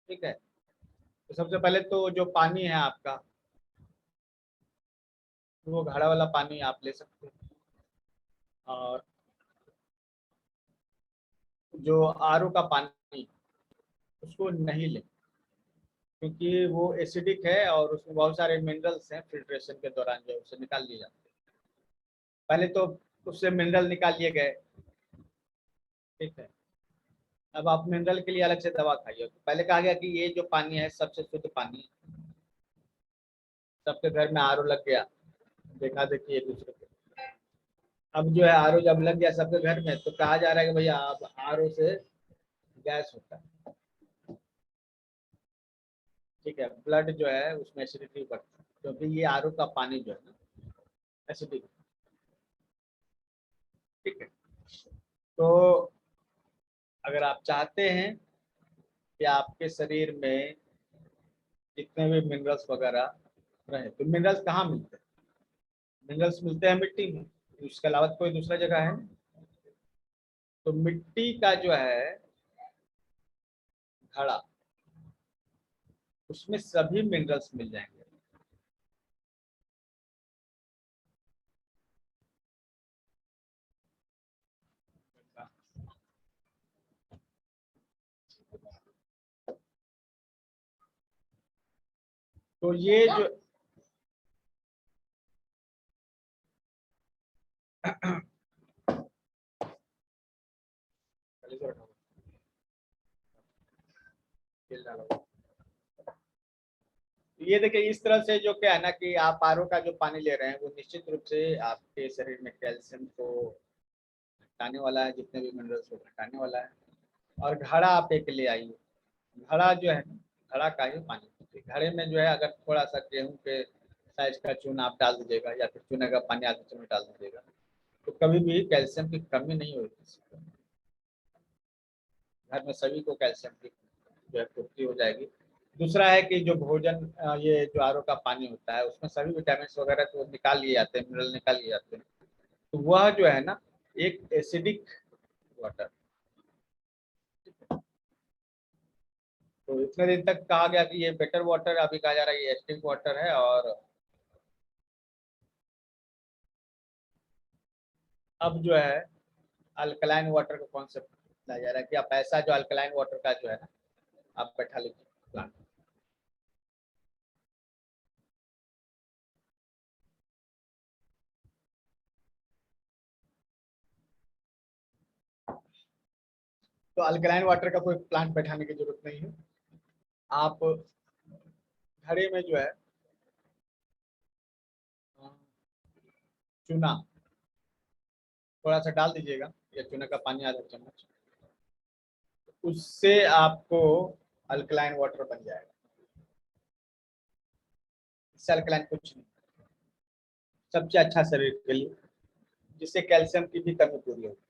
ठीक है, तो सबसे पहले तो जो पानी है आपका, वो घड़ा वाला पानी आप ले सकते हैं। और जो आरओ का पानी, उसको नहीं लें, क्योंकि वो एसिडिक है और उसमें बहुत सारे मिनरल्स हैं, फिल्ट्रेशन के दौरान जो उसे निकाल लिए जाते हैं। पहले तो उससे मिनरल निकाल लिए गए। ठीक है, अब आप मिनरल के लिए अलग से दवा खाइए। पहले कहा गया कि ये जो पानी है सबसे शुद्ध पानी है। सबके घर में आरओ लग गया, देखा देखी एक दूसरे को। अब जो है आरओ जब लग गया सबके घर में, तो कहा जा रहा है कि भैया अब आरओ से गैस होता है। ठीक है, ब्लड जो है उसमें एसिडिटी बढ़ती है, क्योंकि ये आरओ का पानी जो है ना एसिडिक। ठीक है, तो अगर आप चाहते हैं कि आपके शरीर में जितने भी मिनरल्स वगैरह रहे, तो मिनरल्स कहाँ मिलते हैं? मिनरल्स मिलते हैं मिट्टी में, उसके अलावा कोई दूसरा जगह है नहीं। तो मिट्टी का जो है घड़ा, उसमें सभी मिनरल्स मिल जाएंगे। तो ये जो ये देखिए, इस तरह से जो क्या है ना कि आप आरओ का जो पानी ले रहे हैं वो निश्चित रूप से आपके शरीर में कैल्शियम को घटाने वाला है, जितने भी मिनरल्स को घटाने वाला है। और घड़ा आप एक ले आइए। घड़ा जो है ना, घड़ा का ही पानी, घड़े में जो है अगर थोड़ा सा गेहूं के साइज का चूना आप डाल दीजिएगा, या फिर चूने का पानी आधे चम्मच डाल दीजिएगा, तो कभी भी कैल्शियम की कमी नहीं होगी। घर में सभी को कैल्शियम की जो है पूर्ति हो जाएगी। दूसरा है कि जो भोजन, ये जो आरओ का पानी होता है उसमें सभी विटामिन वगैरह तो निकाल लिए जाते हैं, मिनरल निकाल लिए जाते हैं। तो वह जो है ना एक एसिडिक वाटर। तो इतने दिन तक कहा गया कि ये बेटर वाटर, अभी कहा जा रहा है ये एसिडिक वाटर है। और अब जो है अल्कलाइन वाटर का कॉन्सेप्ट लाया जा रहा है कि आप ऐसा जो अल्कलाइन वाटर का जो है ना आप बैठा लीजिए प्लांट। तो अल्कलाइन वाटर का कोई प्लांट बैठाने की जरूरत नहीं है। आप घड़े में जो है चूना थोड़ा सा डाल दीजिएगा, या चूना का पानी आधा चम्मच, उससे आपको अल्कलाइन वाटर बन जाएगा। इससे अल्कलाइन कुछ नहीं, सबसे अच्छा शरीर के लिए, जिससे कैल्शियम की भी कमी पूरी होगी।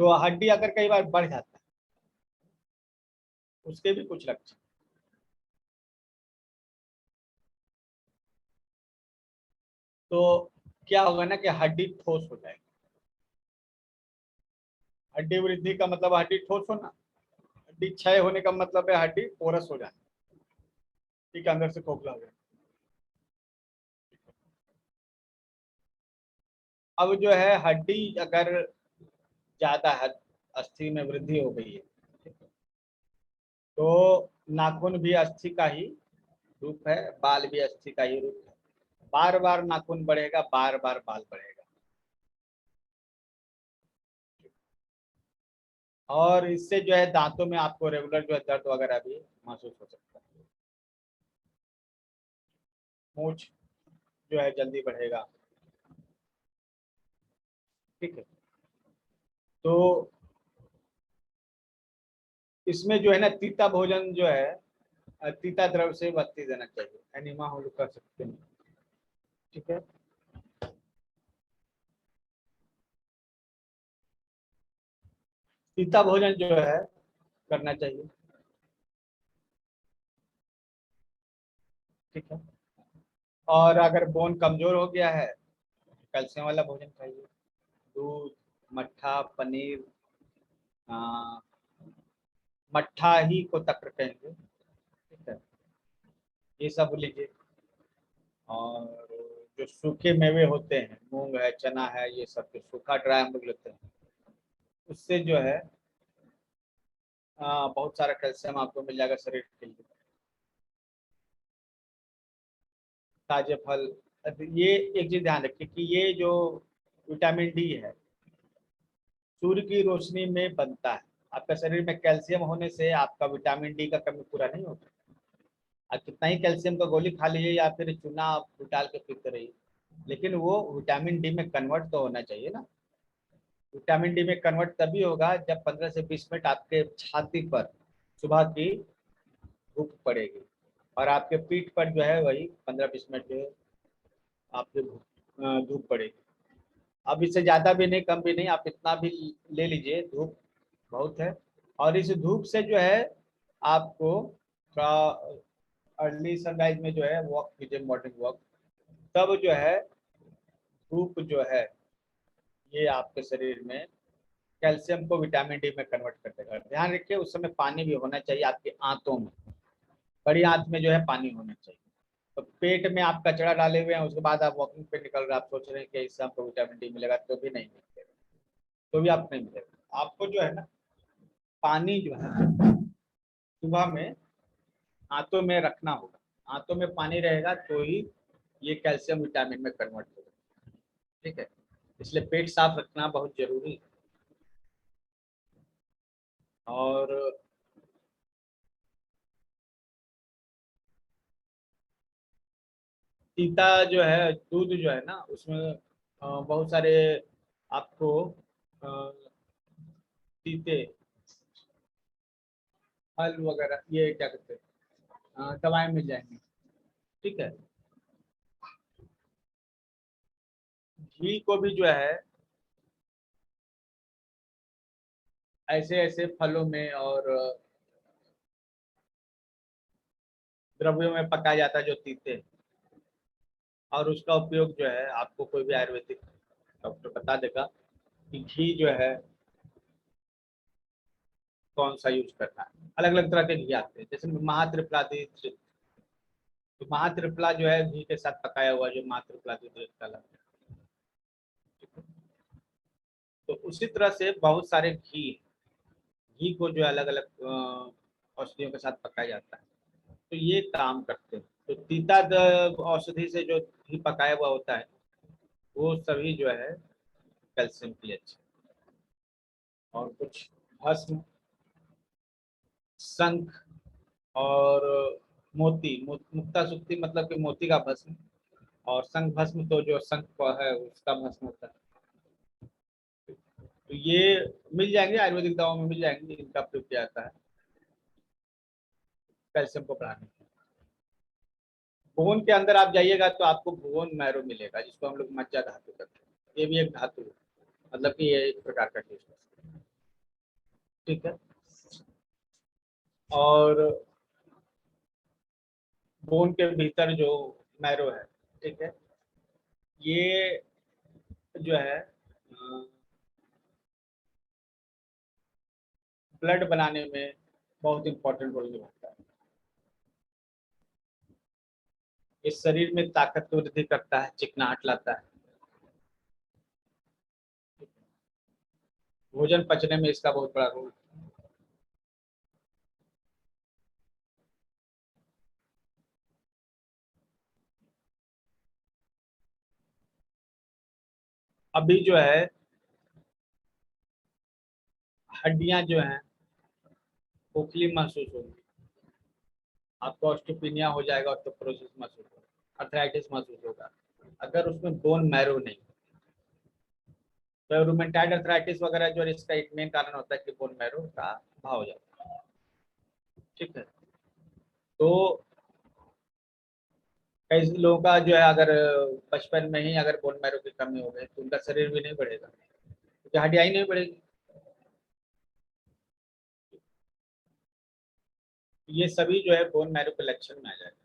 तो हड्डी अगर कई बार बढ़ जाता है, उसके भी कुछ लक्षण। तो क्या होगा ना कि हड्डी ठोस हो जाएगी। हड्डी वृद्धि का मतलब हड्डी ठोस होना, हड्डी क्षय होने का मतलब है हड्डी पोरस हो जाना। ठीक है, अंदर से खोखला हो जाना। अब जो है हड्डी अगर ज्यादा अस्थि में वृद्धि हो गई है, तो नाखून भी अस्थि का ही रूप है, बाल भी अस्थि का ही रूप है। बार बार नाखून बढ़ेगा, बार बार बाल बढ़ेगा। और इससे जो है दांतों में आपको रेगुलर जो है दर्द वगैरह भी महसूस हो सकता है। मूंछ जो है जल्दी बढ़ेगा। ठीक है, तो इसमें जो है ना तीता भोजन जो है तीता द्रव से बत्ती देना चाहिए, एनिमा हो कर सकते हैं। ठीक है, तीता भोजन जो है करना चाहिए। ठीक है, और अगर बोन कमजोर हो गया है, कैल्शियम वाला भोजन खाइए, दूध, मट्ठा, पनीर, आ, मट्ठा ही को तक्र कहेंगे, ठीक है, ये सब लीजिए। और जो सूखे मेवे होते हैं, मूंग है, चना है, ये सब जो सूखा ड्राई हम लोग लेते हैं, उससे जो है बहुत सारा कैल्शियम आपको मिल जाएगा शरीर के लिए। ताजे फल, ये एक चीज ध्यान रखिए कि ये जो विटामिन डी है सूर्य की रोशनी में बनता है। आपका शरीर में कैल्शियम होने से आपका विटामिन डी का कमी पूरा नहीं होता। आप कितना ही कैल्शियम का गोली खा लीजिए या फिर चूना आप डाल के पीते रहिए, लेकिन वो विटामिन डी में कन्वर्ट तो होना चाहिए ना। विटामिन डी में कन्वर्ट तभी होगा जब 15 से 20 मिनट आपके छाती पर सुबह की धूप पड़ेगी, और आपके पीठ पर जो है वही 15-20 मिनट जो है आपके धूप पड़ेगी। अब इससे ज्यादा भी नहीं, कम भी नहीं, आप इतना भी ले लीजिए, धूप बहुत है। और इस धूप से जो है आपको थोड़ा अर्ली सनराइज में जो है वॉक कीजिए, मॉर्निंग वॉक, तब जो है धूप जो है ये आपके शरीर में कैल्शियम को विटामिन डी में कन्वर्ट कर देगा। ध्यान रखिए उस समय पानी भी होना चाहिए आपके आंतों में, बड़ी आंत में जो है पानी होना चाहिए। तो पेट में आप कचरा डाले हुए हैं, उसके बाद आप वॉकिंग पे निकल रहे हैं, आप सोच रहे हैं कि इससे आपको विटामिन डी मिलेगा, तो भी नहीं मिलेगा, तो भी आपको नहीं मिलेगा। आपको जो है ना पानी जो है सुबह में आंतों में रखना होगा, आंतों में पानी रहेगा तो ही ये कैल्शियम विटामिन में कन्वर्ट होगा, ठीक है। इसलिए पेट साफ रखना बहुत जरूरी है। और सीता जो है दूध जो है ना उसमें बहुत सारे आपको सीते फल वगैरह ये क्या कहते हैं दवाएं मिल जाएंगी, ठीक है। घी को भी जो है ऐसे ऐसे फलों में और द्रव्यों में पकाया जाता है जो तीते हैं, और उसका उपयोग जो है आपको कोई भी आयुर्वेदिक डॉक्टर बता देगा कि घी जो है कौन सा यूज करना है। अलग अलग तरह के घी आते हैं, जैसे महात्रिफलादी, तो महात्रिफला जो है घी के साथ पकाया हुआ जो महात्रिफलादी का लगता है। तो उसी तरह से बहुत सारे घी, घी को जो अलग अलग औषधियों के साथ पकाया जाता है, तो ये काम करते हैं। तो तीता औषधि से जो घी पकाया हुआ होता है वो सभी जो है कैल्शियम के लिए अच्छे। और कुछ भस्म, शंख और मोती, मुक्ता सुक्ति मतलब कि मोती का भस्म, और शंख भस्म तो जो शंख का है उसका भस्म होता है। तो ये मिल जाएंगे आयुर्वेदिक दवाओं में, मिल जाएंगे, इनका प्रयोग किया जाता है कैल्शियम को बढ़ाने के लिए। भून के अंदर आप जाइएगा तो आपको भुवन मैरो मिलेगा, जिसको हम लोग मज्जा धातु कहते हैं। ये भी एक धातु है, मतलब कि ये एक प्रकार का टेस्ट है, ठीक है। और बोन के भीतर जो मैरो है, ठीक है, ये जो है ब्लड बनाने में बहुत इंपॉर्टेंट रोल निभाता है। इस शरीर में ताकत की वृद्धि करता है, चिकनाहट लाता है, भोजन पचने में इसका बहुत बड़ा रोल। अभी जो है हड्डियां जो हैं खोखली महसूस होगी, आपको ऑस्टियोपिनिया हो जाएगा, ऑस्टियोपोरोसिस महसूस होगा, अर्थराइटिस महसूस होगा, अगर उसमें बोन मैरो नहीं। तो रूमेटाइड अर्थराइटिस वगैरह जो इसका एक मेन कारण होता है कि बोन मैरो का अभाव हो जाता है, ठीक है। तो कई लोगों का जो है अगर बचपन में ही अगर बोन मैरो की कमी हो गई तो उनका शरीर भी नहीं बढ़ेगा, क्योंकि हड्डियां ही नहीं बढ़ेगी। ये सभी जो है बोन मैरो के लक्षण में आ जाएगा।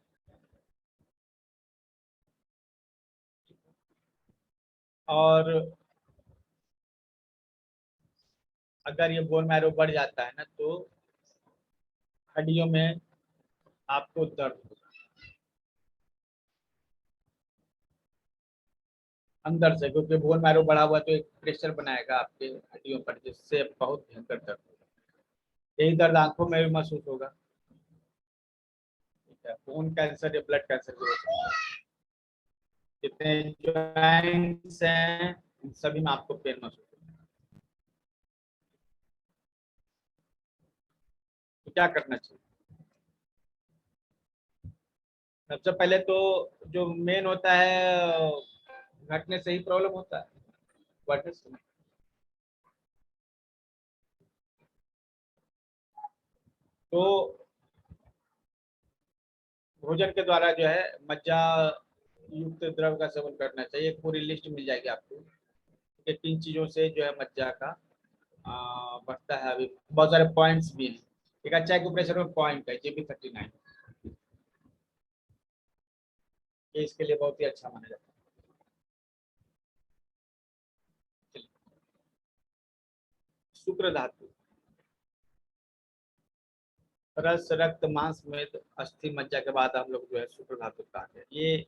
और अगर ये बोन मैरो बढ़ जाता है ना तो हड्डियों में आपको दर्द होगा अंदर से, क्योंकि बोन मैरो बढ़ा हुआ तो एक प्रेशर बनाएगा आपके हड्डियों पर, जिससे बहुत भयंकर दर्द होगा। यही दर्द आंखों में भी महसूस होगा। ठीक है, बोन कैंसर या ब्लड कैंसर भी हो सकता है। जितने जॉइंट्स हैं उन सभी में आपको पेन महसूस होगा। तो क्या करना चाहिए? सबसे पहले तो जो मेन होता है, घटने से ही प्रॉब्लम होता है, बढ़ने से नहीं। तो भोजन के द्वारा जो है मज्जा युक्त द्रव का सेवन करना चाहिए। एक पूरी लिस्ट मिल जाएगी आपको कि किन चीजों से जो है मज्जा का बढ़ता है। अभी बहुत सारे पॉइंट्स भी हैं। एक अच्छा एक्यूप्रेशर में पॉइंट है JB39, ये इसके लिए बहुत ही अच्छा माना जाता है। शुक्र धातु, रस रक्त मांस मेद अस्थि मज्जा के बाद हम लोग जो है शुक्र धातु कहते हैं। ये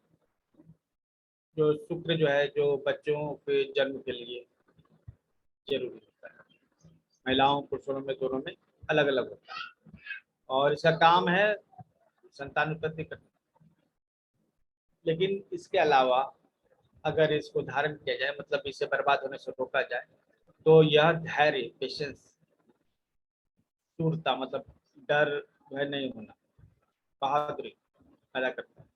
जो शुक्र जो है जो बच्चों के जन्म के लिए जरूरी होता है। महिलाओं पुरुषों में दोनों में अलग अलग होता है, और इसका काम है संतान उत्पत्ति करना। लेकिन इसके अलावा अगर इसको धारण किया जाए, मतलब इसे बर्बाद होने से रोका जाए, तो यह धैर्य, पेशेंस, शूरता, मतलब डर भय नहीं होना, बहादुरी पैदा करता है।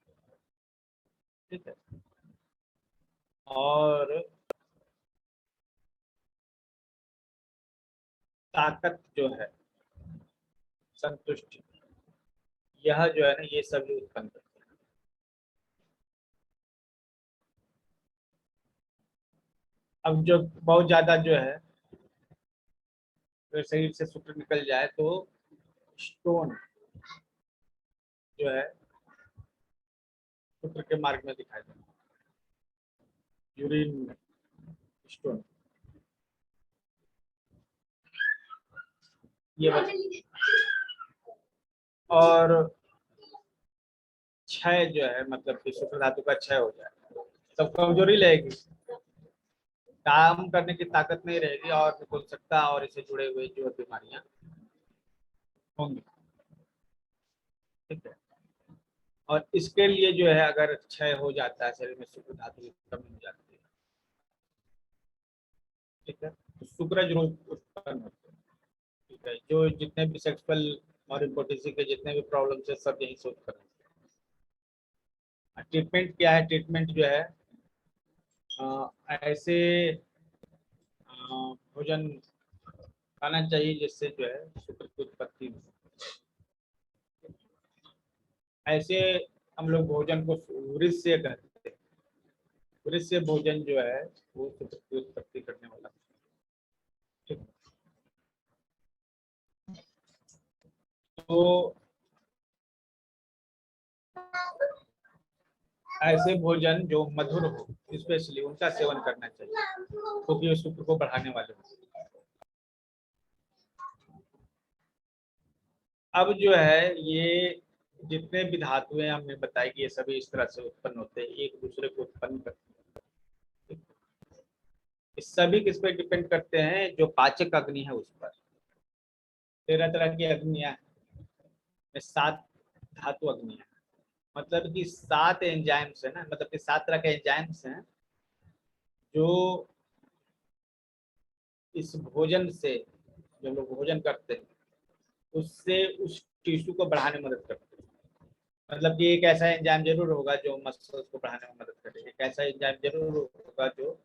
ठीक है, और ताकत जो है, संतुष्टि, यह जो है ना ये सभी उत्पन्न करते हैं। अब जो बहुत ज्यादा जो है अगर शरीर से शुक्र निकल जाए तो स्टोन जो है शुक्र के मार्ग में दिखाई देता है, यूरिन में स्टोन, ये और क्षय जो है, मतलब कि शुक्र धातु का क्षय हो जाए, सब कमजोरी रहेगी, काम करने की ताकत नहीं रहेगी, और नपुंसकता और इससे जुड़े हुए जो बीमारियां होंगी। ठीक है, और इसके लिए जो है अगर क्षय हो जाता है शरीर में, शुक्र धातु की कमी हो जाती है, ठीक है, तो शुक्र जो उत्पन्न होते हैं। ठीक है, जो जितने भी सेक्सुअल और इम्पोर्टेंसी के जितने भी प्रॉब्लम है सब यही से उत्पन्न होते हैं। ट्रीटमेंट क्या है? ट्रीटमेंट जो है ऐसे भोजन खाना चाहिए जिससे जो है शुक्र की उत्पत्ति हो। ऐसे हम लोग भोजन को वृष्य कहते हैं। वृष्य भोजन जो है वो शुक्र की उत्पत्ति करने वाला। ठीक, तो ऐसे भोजन जो मधुर हो स्पेशली उनका सेवन करना चाहिए, क्योंकि ये शुक्र को बढ़ाने वाले हो। अब जो है ये जितने भी धातुएं हमने बताई कि ये सभी इस तरह से उत्पन्न होते हैं, एक दूसरे को उत्पन्न करते हैं। इस सभी किस पे डिपेंड करते हैं? जो पाचक अग्नि है उस पर। 13 तरह की अग्नियां हैं, 7 धातु अग्नियां, मतलब कि 7 एंजाइम्स है ना, मतलब कि 7 तरह के एंजाइम्स हैं जो इस भोजन से, जो लोग भोजन करते हैं उससे उस टिश्यू को बढ़ाने में मदद करते हैं। मतलब कि एक ऐसा एंजाइम जरूर होगा जो मसल्स को बढ़ाने में मदद करे, एक ऐसा एंजाइम जरूर होगा जो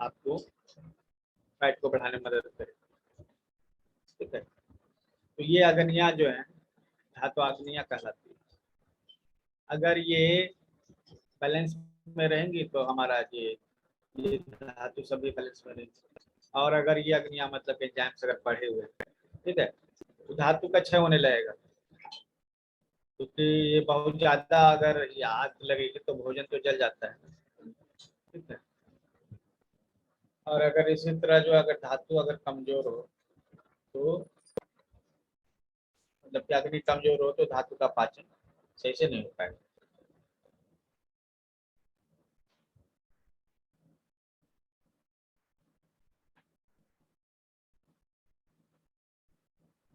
आपको फैट को बढ़ाने में मदद करे। ठीक है, तो ये अग्नियां जो है धातु अग्नियां कहलाती है। अगर ये बैलेंस में रहेंगी तो हमारा ये धातु सभी बैलेंस में रहेंगे। और अगर ये अग्नियां मतलब एंजाइम्स अगर बढ़े हुए हैं, ठीक है, तो धातु का क्षय होने लगेगा। क्योंकि ये बहुत ज्यादा अगर ये आग लगेगी तो भोजन तो जल जाता है। ठीक है, और अगर इसी तरह जो अगर धातु अगर कमजोर हो तो मतलब कि अग्नि कमजोर हो तो धातु का पाचन सही से नहीं हो पाएगा।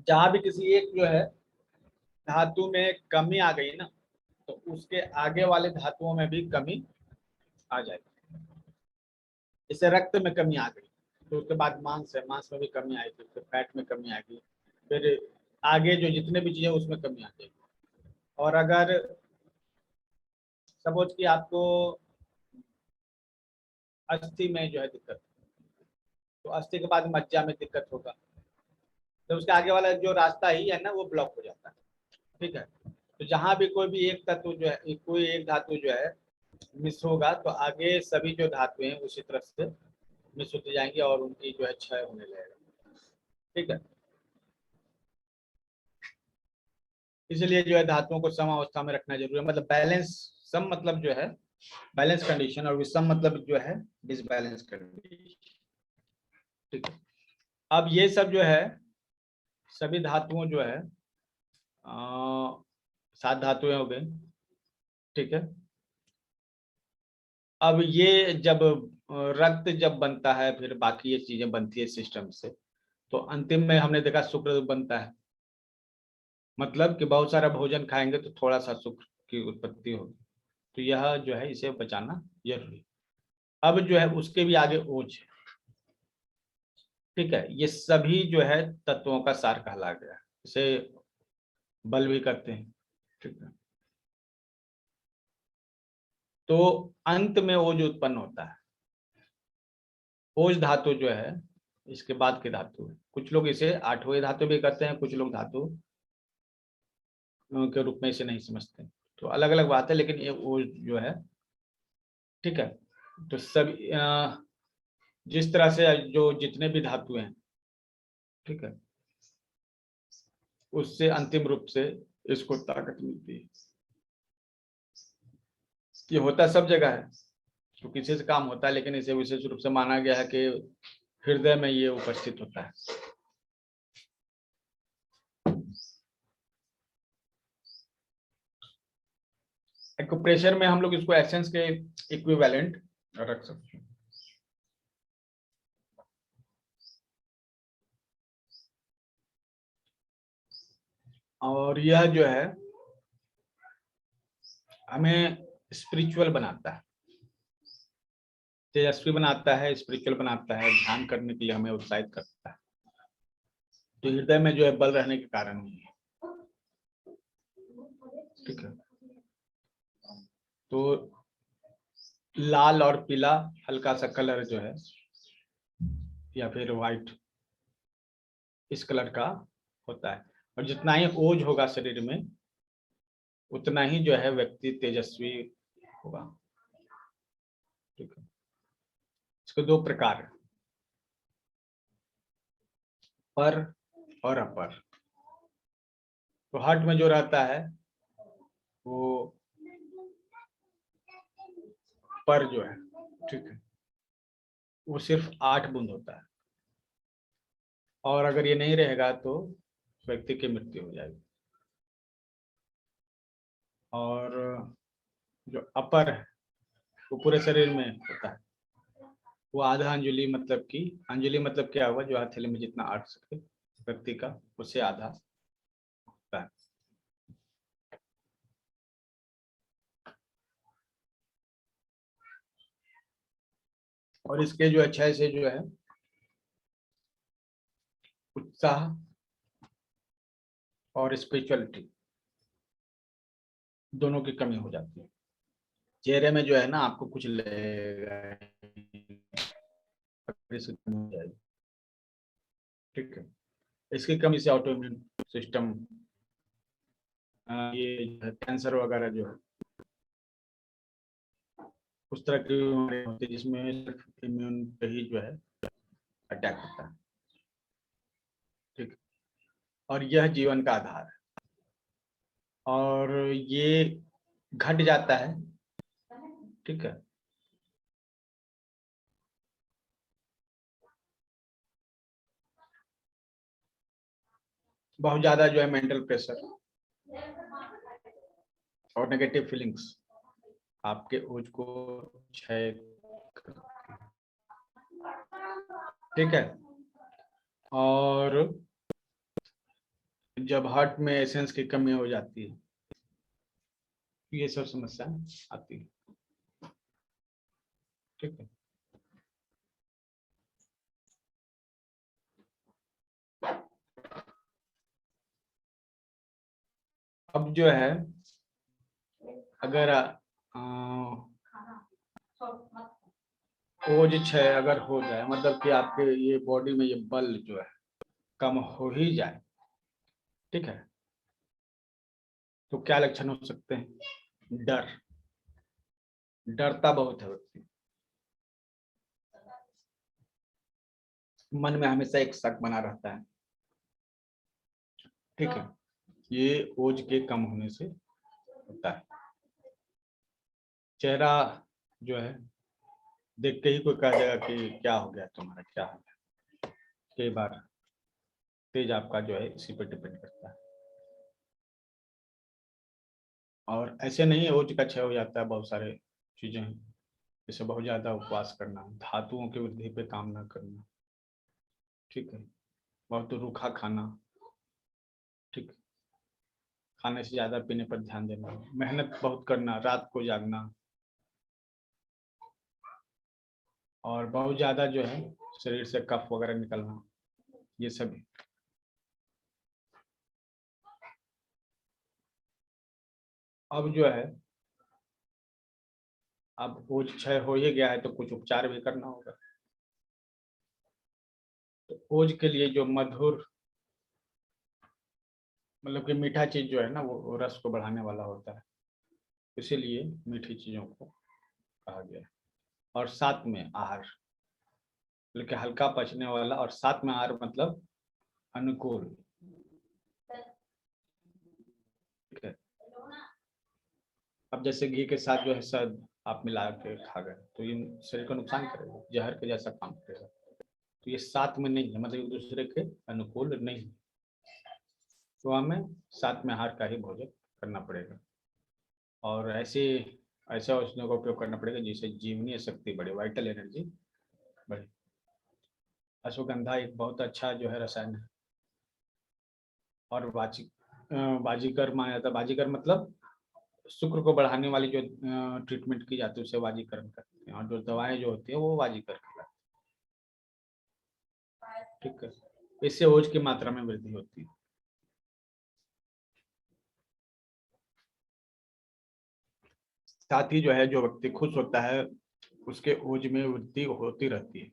जहां भी किसी एक जो है धातु में कमी आ गई ना, तो उसके आगे वाले धातुओं में भी कमी आ जाएगी। जैसे रक्त में कमी आ गई तो उसके बाद मांस है, मांस में भी कमी आएगी, फिर फैट में कमी आएगी, फिर आगे जो जितने भी चीजें उसमें कमी आ जाएगी। और अगर सपोज कि आपको अस्थि में जो है दिक्कत, तो अस्थि के बाद मज्जा में दिक्कत होगा, तो उसके आगे वाला जो रास्ता ही है ना वो ब्लॉक हो जाता है। ठीक है, तो जहां भी कोई भी एक तत्व जो है, कोई एक धातु जो है मिस होगा तो आगे सभी जो धातुएं उसी तरह से मिस होती जाएंगी और उनकी जो है क्षय होने लगेगा। ठीक है, इसलिए जो है धातुओं को सम अवस्था में रखना जरूरी है। मतलब बैलेंस, सम मतलब जो है बैलेंस कंडीशन, और विषम मतलब जो है डिसबैलेंस कंडीशन। ठीक है, अब ये सब जो है सभी धातुओं जो है 7 धातुएं हो गई। ठीक है, अब ये जब रक्त जब बनता है, फिर बाकी ये चीजें बनती है सिस्टम से, तो अंतिम में हमने देखा शुक्र बनता है। मतलब कि बहुत सारा भोजन खाएंगे तो थोड़ा सा शुक्र की उत्पत्ति होगी, तो यह जो है इसे बचाना जरूरी। अब जो है उसके भी आगे ओज है। ठीक है, ये सभी जो है तत्वों का सार कहला गया है। इसे बल भी करते हैं। ठीक है, तो अंत में ओज उत्पन्न होता है। ओज धातु जो है इसके बाद की धातु है। कुछ लोग इसे 8वें धातु भी करते हैं, कुछ लोग धातु के रूप में इसे नहीं समझते, तो अलग अलग बात है, लेकिन ये ओज जो है। ठीक है, तो सब जिस तरह से जो जितने भी धातु हैं, ठीक है, उससे अंतिम रूप से इसको ताकत मिलती है। ये होता सब जगह है, तो किसी से काम होता है, लेकिन इसे विशेष रूप से माना गया है कि हृदय में ये उपस्थित होता है। एक्यूप्रेशर में हम लोग इसको एसेंस के इक्विवेलेंट रख सकते हैं। और यह जो है हमें स्पिरिचुअल बनाता है, तेजस्वी बनाता है, स्पिरिचुअल बनाता है, ध्यान करने के लिए हमें उत्साहित करता है। तो हृदय में जो है बल रहने के कारण ही है। ठीक है, तो लाल और पीला हल्का सा कलर जो है, या फिर व्हाइट, इस कलर का होता है। और जितना ही ओज होगा शरीर में उतना ही जो है व्यक्ति तेजस्वी होगा। ठीक है, इसके 2 प्रकार है, पर और अपर। तो हार्ट में जो रहता है वो पर जो है, ठीक है, वो सिर्फ 8 बूंद होता है, और अगर ये नहीं रहेगा तो व्यक्ति की मृत्यु हो जाएगी। और जो अपर है वो पूरे शरीर में होता है, वो आधा अंजलि, मतलब कि अंजलि मतलब क्या हुआ, जो हथेली में जितना आट सके व्यक्ति का, उससे आधा होता है। और इसके जो अच्छाई से जो है उत्साह और स्पिरिचुअलिटी दोनों की कमी हो जाती है। चेहरे में जो है ना आपको कुछ लगेगा, इसकी कमी हो जाएगी। ठीक है, इसकी कमी से ऑटो इम्यून सिस्टम, ये कैंसर वगैरह जो है उस तरह की बीमारी होती है जिसमें सिर्फ इम्यून पे ही जो है अटैक होता है। ठीक है, और यह जीवन का आधार है, और ये घट जाता है। ठीक है, बहुत ज्यादा जो है मेंटल प्रेशर और नेगेटिव फीलिंग्स आपके ओज को क्षय करती है। ठीक है। और जब हार्ट में एसेंस की कमी हो जाती है ये सब समस्या आती है। ठीक है। अब जो है अगर ओज क्षय अगर हो जाए, मतलब कि आपके ये बॉडी में ये बल जो है कम हो ही जाए, ठीक है, तो क्या लक्षण हो सकते हैं? डर, डरता बहुत है व्यक्ति, मन में हमेशा एक शक बना रहता है। ठीक है, ये ओज के कम होने से होता है। चेहरा जो है देख के ही कोई कह देगा कि क्या हो गया तुम्हारा, क्या हो गया। कई बार तेज आपका जो है इसी पर डिपेंड करता है। और ऐसे नहीं ओज का क्षय हो जाता है, बहुत सारे चीजें हैं, जैसे बहुत ज्यादा उपवास करना, धातुओं की वृद्धि पे काम ना करना, ठीक है, बहुत रूखा खाना, ठीक, खाने से ज्यादा पीने पर ध्यान देना, मेहनत बहुत करना, रात को जागना, और बहुत ज्यादा जो है शरीर से कफ वगैरह निकलना, ये सभी। अब जो है अब ओज क्षय हो ही गया है तो कुछ उपचार भी करना होगा। तो ओज के लिए जो मधुर, मतलब कि मीठा चीज जो है ना वो रस को बढ़ाने वाला होता है, इसीलिए मीठी चीजों को कहा गया है। और साथ में आहार, मतलब कि हल्का पचने वाला, और साथ में आहार मतलब अनुकूल। ठीक है। अब जैसे घी के साथ जो है शहद आप मिला के खा गए तो ये शरीर को नुकसान करेगा, जहर के जैसा काम करेगा। तो ये साथ में नहीं है, मतलब एक दूसरे के अनुकूल नहीं है, तो हमें साथ में आहार का ही भोजन करना पड़ेगा। और ऐसे औषधियों का उपयोग करना पड़ेगा जिससे जीवनीय शक्ति बढ़े, वाइटल एनर्जी बढ़े। अश्वगंधा एक बहुत अच्छा जो है रसायन है। और बाजीगर माना जाता है, बाजीगर मतलब शुक्र को बढ़ाने वाली जो ट्रीटमेंट की जाती है उसे वाजीकरण करते हैं, और जो दवाएं जो होती है वो वाजीकर कहलाती है। ठीक है, इससे ओज की मात्रा में वृद्धि होती है। साथ ही जो है जो व्यक्ति खुश होता है उसके ओज में वृद्धि होती रहती है।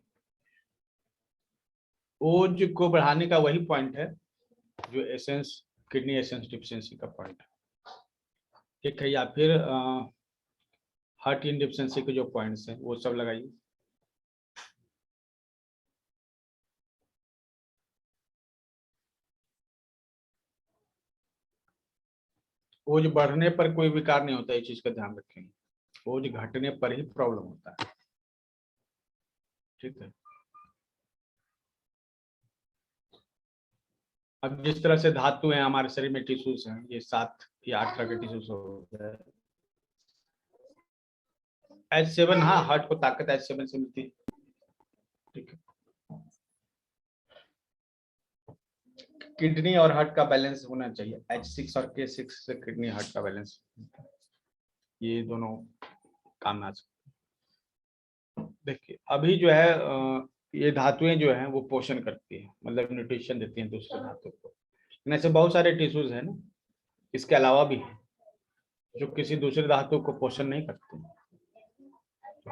ओज को बढ़ाने का वही पॉइंट है जो एसेंस, किडनी एसेंस डिफिशिएंसी का पॉइंट है। ठीक है, या फिर हार्ट इन डिफिशिएंसी के जो पॉइंट्स हैं वो सब लगाइए। ओज बढ़ने पर कोई विकार नहीं होता, इस चीज का ध्यान रखेंगे। ओज घटने पर ही प्रॉब्लम होता है। ठीक है। अब जिस तरह से धातु है हमारे शरीर में, टिश्यूज हैं, ये 7 या 8 तरह के टिश्यूज होते हैं। H7, हाँ, हार्ट को ताकत H7 से मिलती है। ठीक है। किडनी और हार्ट का बैलेंस होना चाहिए, H6 और K6 से किडनी हार्ट का बैलेंस, ये दोनों काम आ सकते हैं। देखिए अभी जो है ये धातुएं जो हैं वो पोषण करती है, मतलब न्यूट्रिशन देती हैं दूसरे धातु को। लेकिन ऐसे बहुत सारे टिश्यूज हैं ना, इसके अलावा भी है जो किसी दूसरे धातु को पोषण नहीं करते।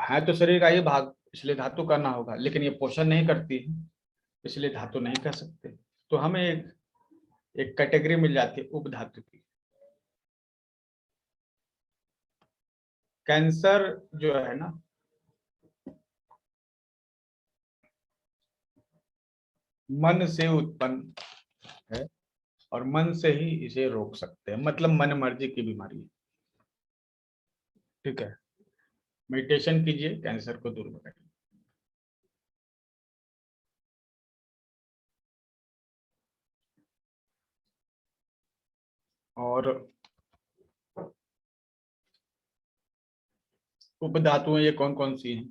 है तो शरीर का ही भाग, इसलिए धातु करना होगा, लेकिन ये पोषण नहीं करती है, इसलिए धातु नहीं कह सकते। तो हमें एक कैटेगरी मिल जाती है उपधातु की। कैंसर जो है ना, मन से उत्पन्न है, और मन से ही इसे रोक सकते हैं, मतलब मन मर्जी की बीमारी है। ठीक है, मेडिटेशन कीजिए, कैंसर को दूर करें। और उपधातुएं ये कौन कौन सी हैं?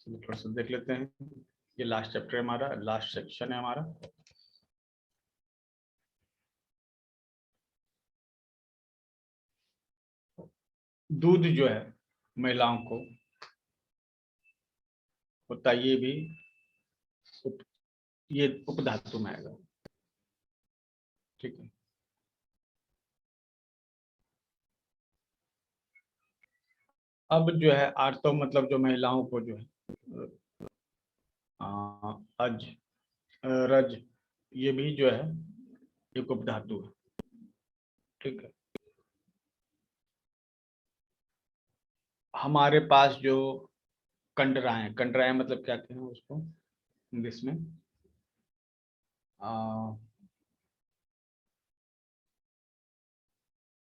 थोड़ा सा देख लेते हैं। ये लास्ट चैप्टर है हमारा, लास्ट सेक्शन है हमारा। दूध जो है महिलाओं को होता है, ये भी ये उपधातु में आएगा। ठीक है। अब जो है आर्तव मतलब जो महिलाओं को जो है अज रज, ये भी जो है एक उपधातु है। ठीक है। हमारे पास जो कंडराएं, कंडराएं मतलब क्या कहते हैं उसको इंग्लिश में?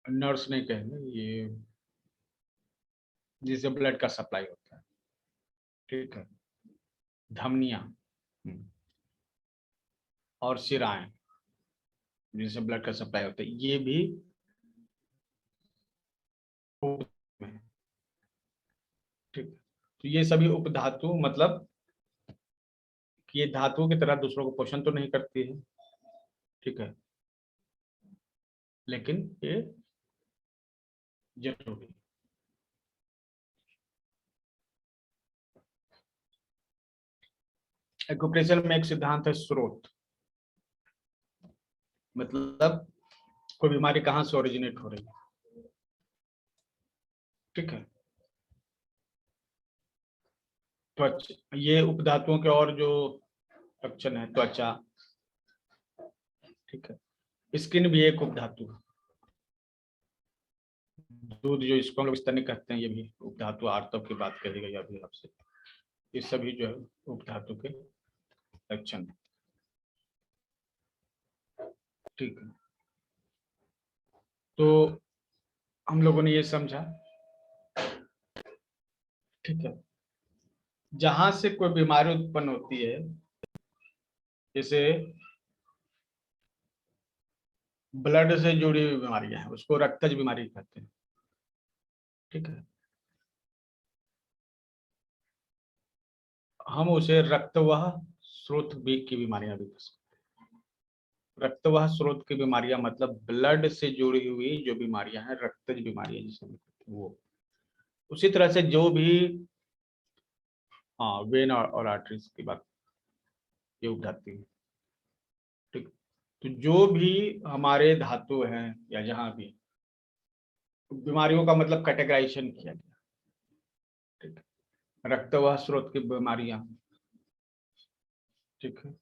नर्स नहीं कहेंगे, ये जिससे ब्लड का सप्लाई होता है। ठीक है। धमनियां और शिराएं जिससे ब्लड का सप्लाई होता है, ये भी ठीक है। तो ये सभी उपधातु मतलब कि ये धातु की तरह दूसरों को पोषण तो नहीं करती है, ठीक है, लेकिन ये जरूरी है। एक्यूप्रेशर में एक सिद्धांत है स्रोत, मतलब कोई बीमारी कहाँ से ओरिजिनेट हो रही है। ठीक है। त्वचा, ये उपधातुओं के और जो लक्षण है, त्वचा, ठीक है, स्किन भी एक उपधातु है। दूध जो इसको हम लोग स्तनी कहते हैं, ये भी उपधातु आर्तव की बात कही गई अभी आपसे। ये सभी जो है उपधातु के लक्षण है। ठीक है। तो हम लोगों ने ये समझा, ठीक है, जहां से कोई बीमारी उत्पन्न होती है, जैसे ब्लड से जुड़ी हुई बीमारियां हैं, उसको रक्तज बीमारी कहते हैं। ठीक है। हम उसे रक्तवाह स्रोत भी की बीमारियां भी कह सकते हैं। रक्तवाह स्रोत की बीमारियां मतलब ब्लड से जुड़ी हुई जो बीमारियां हैं, रक्तज बीमारियां जिसे हम कहते हैं वो। उसी तरह से जो भी वेन और आर्टरीज की बात ये उठाती है। ठीक। तो जो भी हमारे धातु हैं या जहां भी बीमारियों का मतलब कैटेगराइजेशन किया गया। ठीक है। रक्तवाह स्रोत की बीमारियां, ठीक है,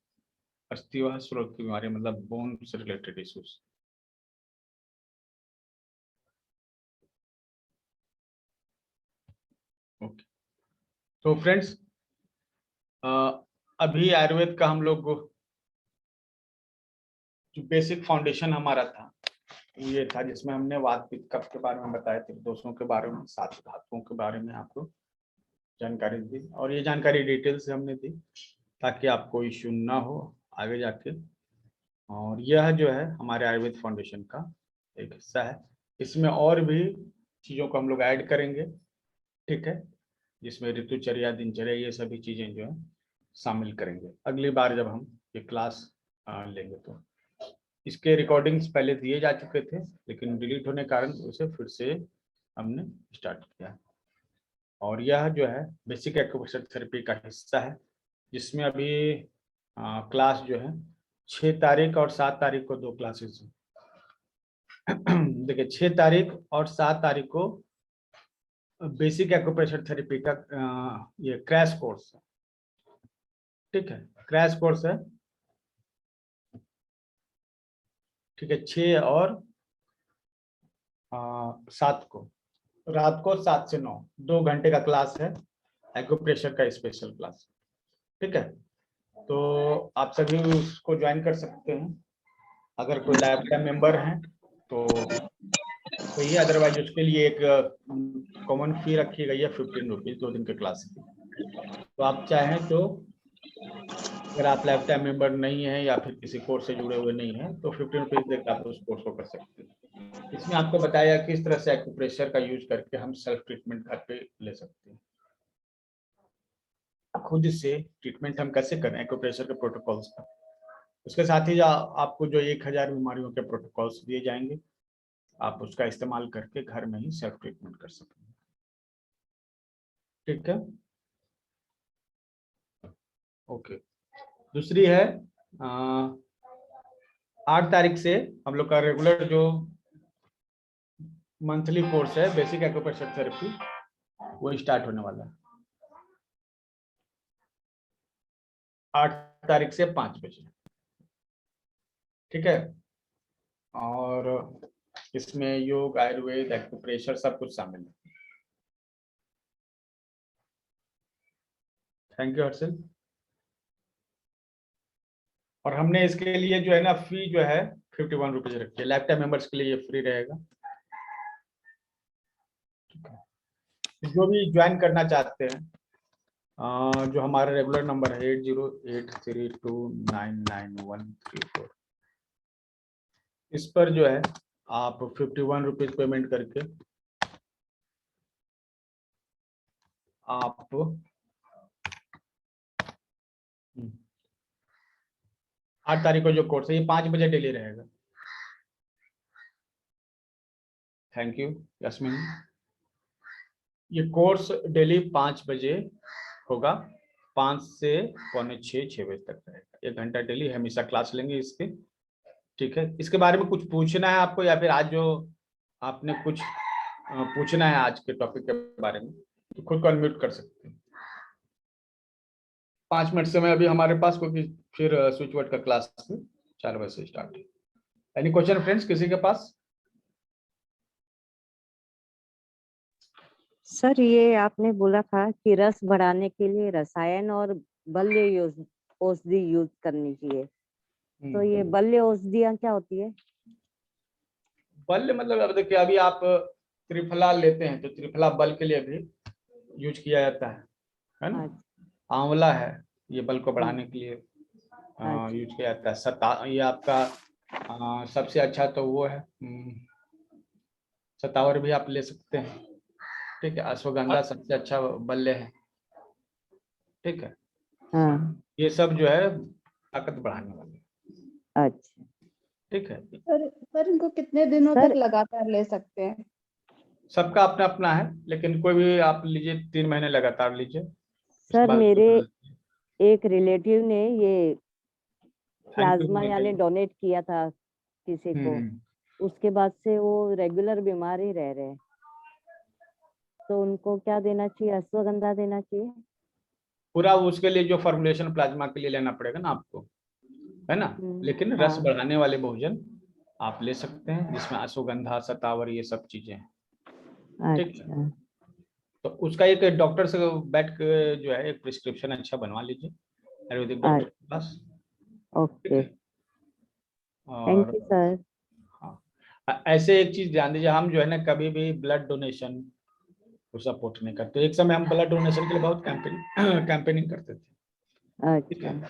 अस्थिवाह स्रोत की बीमारी मतलब बोन से रिलेटेड इश्यूज। ओके। तो फ्रेंड्स, अभी आयुर्वेद का हम लोग जो बेसिक फाउंडेशन हमारा था वो ये था, जिसमें हमने वात पित्त कफ के बारे में बताए थे, दोषों के बारे में, 7 धातुओं के बारे में आपको जानकारी दी, और ये जानकारी डिटेल से हमने दी ताकि आपको इश्यू ना हो आगे जाके। और यह जो है हमारे आयुर्वेद फाउंडेशन का एक हिस्सा है। इसमें और भी चीज़ों को हम लोग ऐड करेंगे, ठीक है, जिसमें ऋतुचर्या, दिनचर्या, ये सभी चीज़ें जो है शामिल करेंगे अगली बार जब हम ये क्लास लेंगे। तो इसके रिकॉर्डिंग्स पहले दिए जा चुके थे, लेकिन डिलीट होने के कारण उसे फिर से हमने स्टार्ट किया। और यह जो है बेसिक एक्यूप्रेशर थेरेपी का हिस्सा है, जिसमें अभी क्लास जो है 6 तारीख और 7 तारीख को 2 क्लासेस देखिए 6 तारीख और 7 तारीख को बेसिक एक्यूप्रेशर थेरेपी का ये क्रैश कोर्स है। ठीक है, क्रैश कोर्स है। ठीक है, 6 और 7 को रात को 7 से 9 2 घंटे का क्लास है, एक्यूप्रेशर का स्पेशल क्लास। ठीक है, तो आप सभी उसको ज्वाइन कर सकते हैं अगर कोई लाइफ टाइम मेंबर हैं तो सही है, अदरवाइज उसके लिए एक कॉमन फी रखी गई है 15 रुपीज 2 दिन के क्लास की। तो आप चाहें तो अगर आप लाइफ टाइम मेंबर नहीं है या फिर किसी कोर्स से जुड़े हुए नहीं है तो 15 रुपीज देकर आप उस कोर्स को कर सकते हैं। इसमें आपको बताया किस तरह से एक्यूप्रेशर का यूज करके हम सेल्फ ट्रीटमेंट घर पे ले सकते हैं, खुद से ट्रीटमेंट हम कैसे करें एक्यूप्रेशर के प्रोटोकॉल्स का। उसके साथ ही आपको जो 1000 बीमारियों के प्रोटोकॉल्स दिए जाएंगे, आप उसका इस्तेमाल करके घर में ही सेल्फ ट्रीटमेंट कर सकते हैं। ठीक है, ओके। दूसरी है 8 तारीख से हम लोग का रेगुलर जो मंथली कोर्स है बेसिक एक्यूप्रेशर थेरेपी वो स्टार्ट होने वाला है 8 तारीख से 5 बजे। ठीक है, और इसमें योग, आयुर्वेद, एक्यूप्रेशर सब कुछ शामिल है। Thank you Harshal. और हमने इसके लिए जो है ना फी जो है 51 रुपीज रखी है, लाइफ टाइम मेंबर्स के लिए ये फ्री रहेगा। जो भी ज्वाइन करना चाहते हैं, जो हमारा रेगुलर नंबर है 8083299134, इस पर जो है आप 51 रुपीज पेमेंट करके आप 8 तारीख को जो कोर्स है ये 5 बजे डेली रहेगा। थैंक यू यस्मिन। ये कोर्स डेली 5 बजे होगा, 5 से पौने 6 बजे तक रहेगा। 1 घंटा डेली हमेशा क्लास लेंगे इसके। ठीक है, इसके बारे में कुछ पूछना है आपको या फिर आज जो आपने कुछ पूछना है आज के टॉपिक के बारे में तो खुद को अनम्यूट कर सकते हैं। 5 मिनट समय अभी हमारे पास, क्योंकि फिर स्विच वर्ड का क्लास 4 बजे से स्टार्ट है। एनी क्वेश्चन फ्रेंड्स किसी के पास? सर ये आपने बोला था कि रस बढ़ाने के लिए रसायन और बल्य औषधि यूज करनी चाहिए, तो ये बल्य औषधियाँ क्या होती है? बल्य मतलब अब देखिए, अभी आप त्रिफला लेते हैं तो त्रिफला बल के लिए भी यूज किया जाता है ना। आंवला है, ये बल को बढ़ाने के लिए यूज किया जाता है। ये आपका सबसे अच्छा तो वो है सतावर भी आप ले सकते हैं। ठीक है, अश्वगंधा सबसे अच्छा बल्य है। ठीक है, ये सब जो है ताकत बढ़ाने वाले। अच्छा, ठीक है सर इनको कितने दिनों तक लगातार ले सकते हैं? सबका अपना अपना है, लेकिन कोई भी आप लीजिए 3 महीने लगातार लीजिए। सर मेरे एक रिलेटिव ने ये प्लाज्मा यानी डोनेट किया था किसी को, उसके बाद से वो रेगुलर बीमार ही रह रहे हैं, तो उनको क्या देना चाहिए? अश्वगंधा देना चाहिए? पूरा उसके लिए जो फॉर्मुलेशन प्लाज्मा के लिए लेना पड़ेगा ना आपको, है ना। लेकिन रस बढ़ाने वाले भोजन आप ले सकते हैं जिसमें अश्वगंधा, सतावर ये सब चीजें हैं। ठीक है, तो उसका एक डॉक्टर से बैठ के जो है एक प्रिस्क्रिप्शन अच्छा बनवा लीजिए आयुर्वेदिक डॉक्टर के पास। Okay, thank you sir. हाँ, ऐसे एक चीज ध्यान दीजिए, हम जो है ना कभी भी ब्लड डोनेशन को सपोर्ट नहीं करते। एक समय हम ब्लड डोनेशन के लिए बहुत कैंपेनिंग करते थे। ठीक है,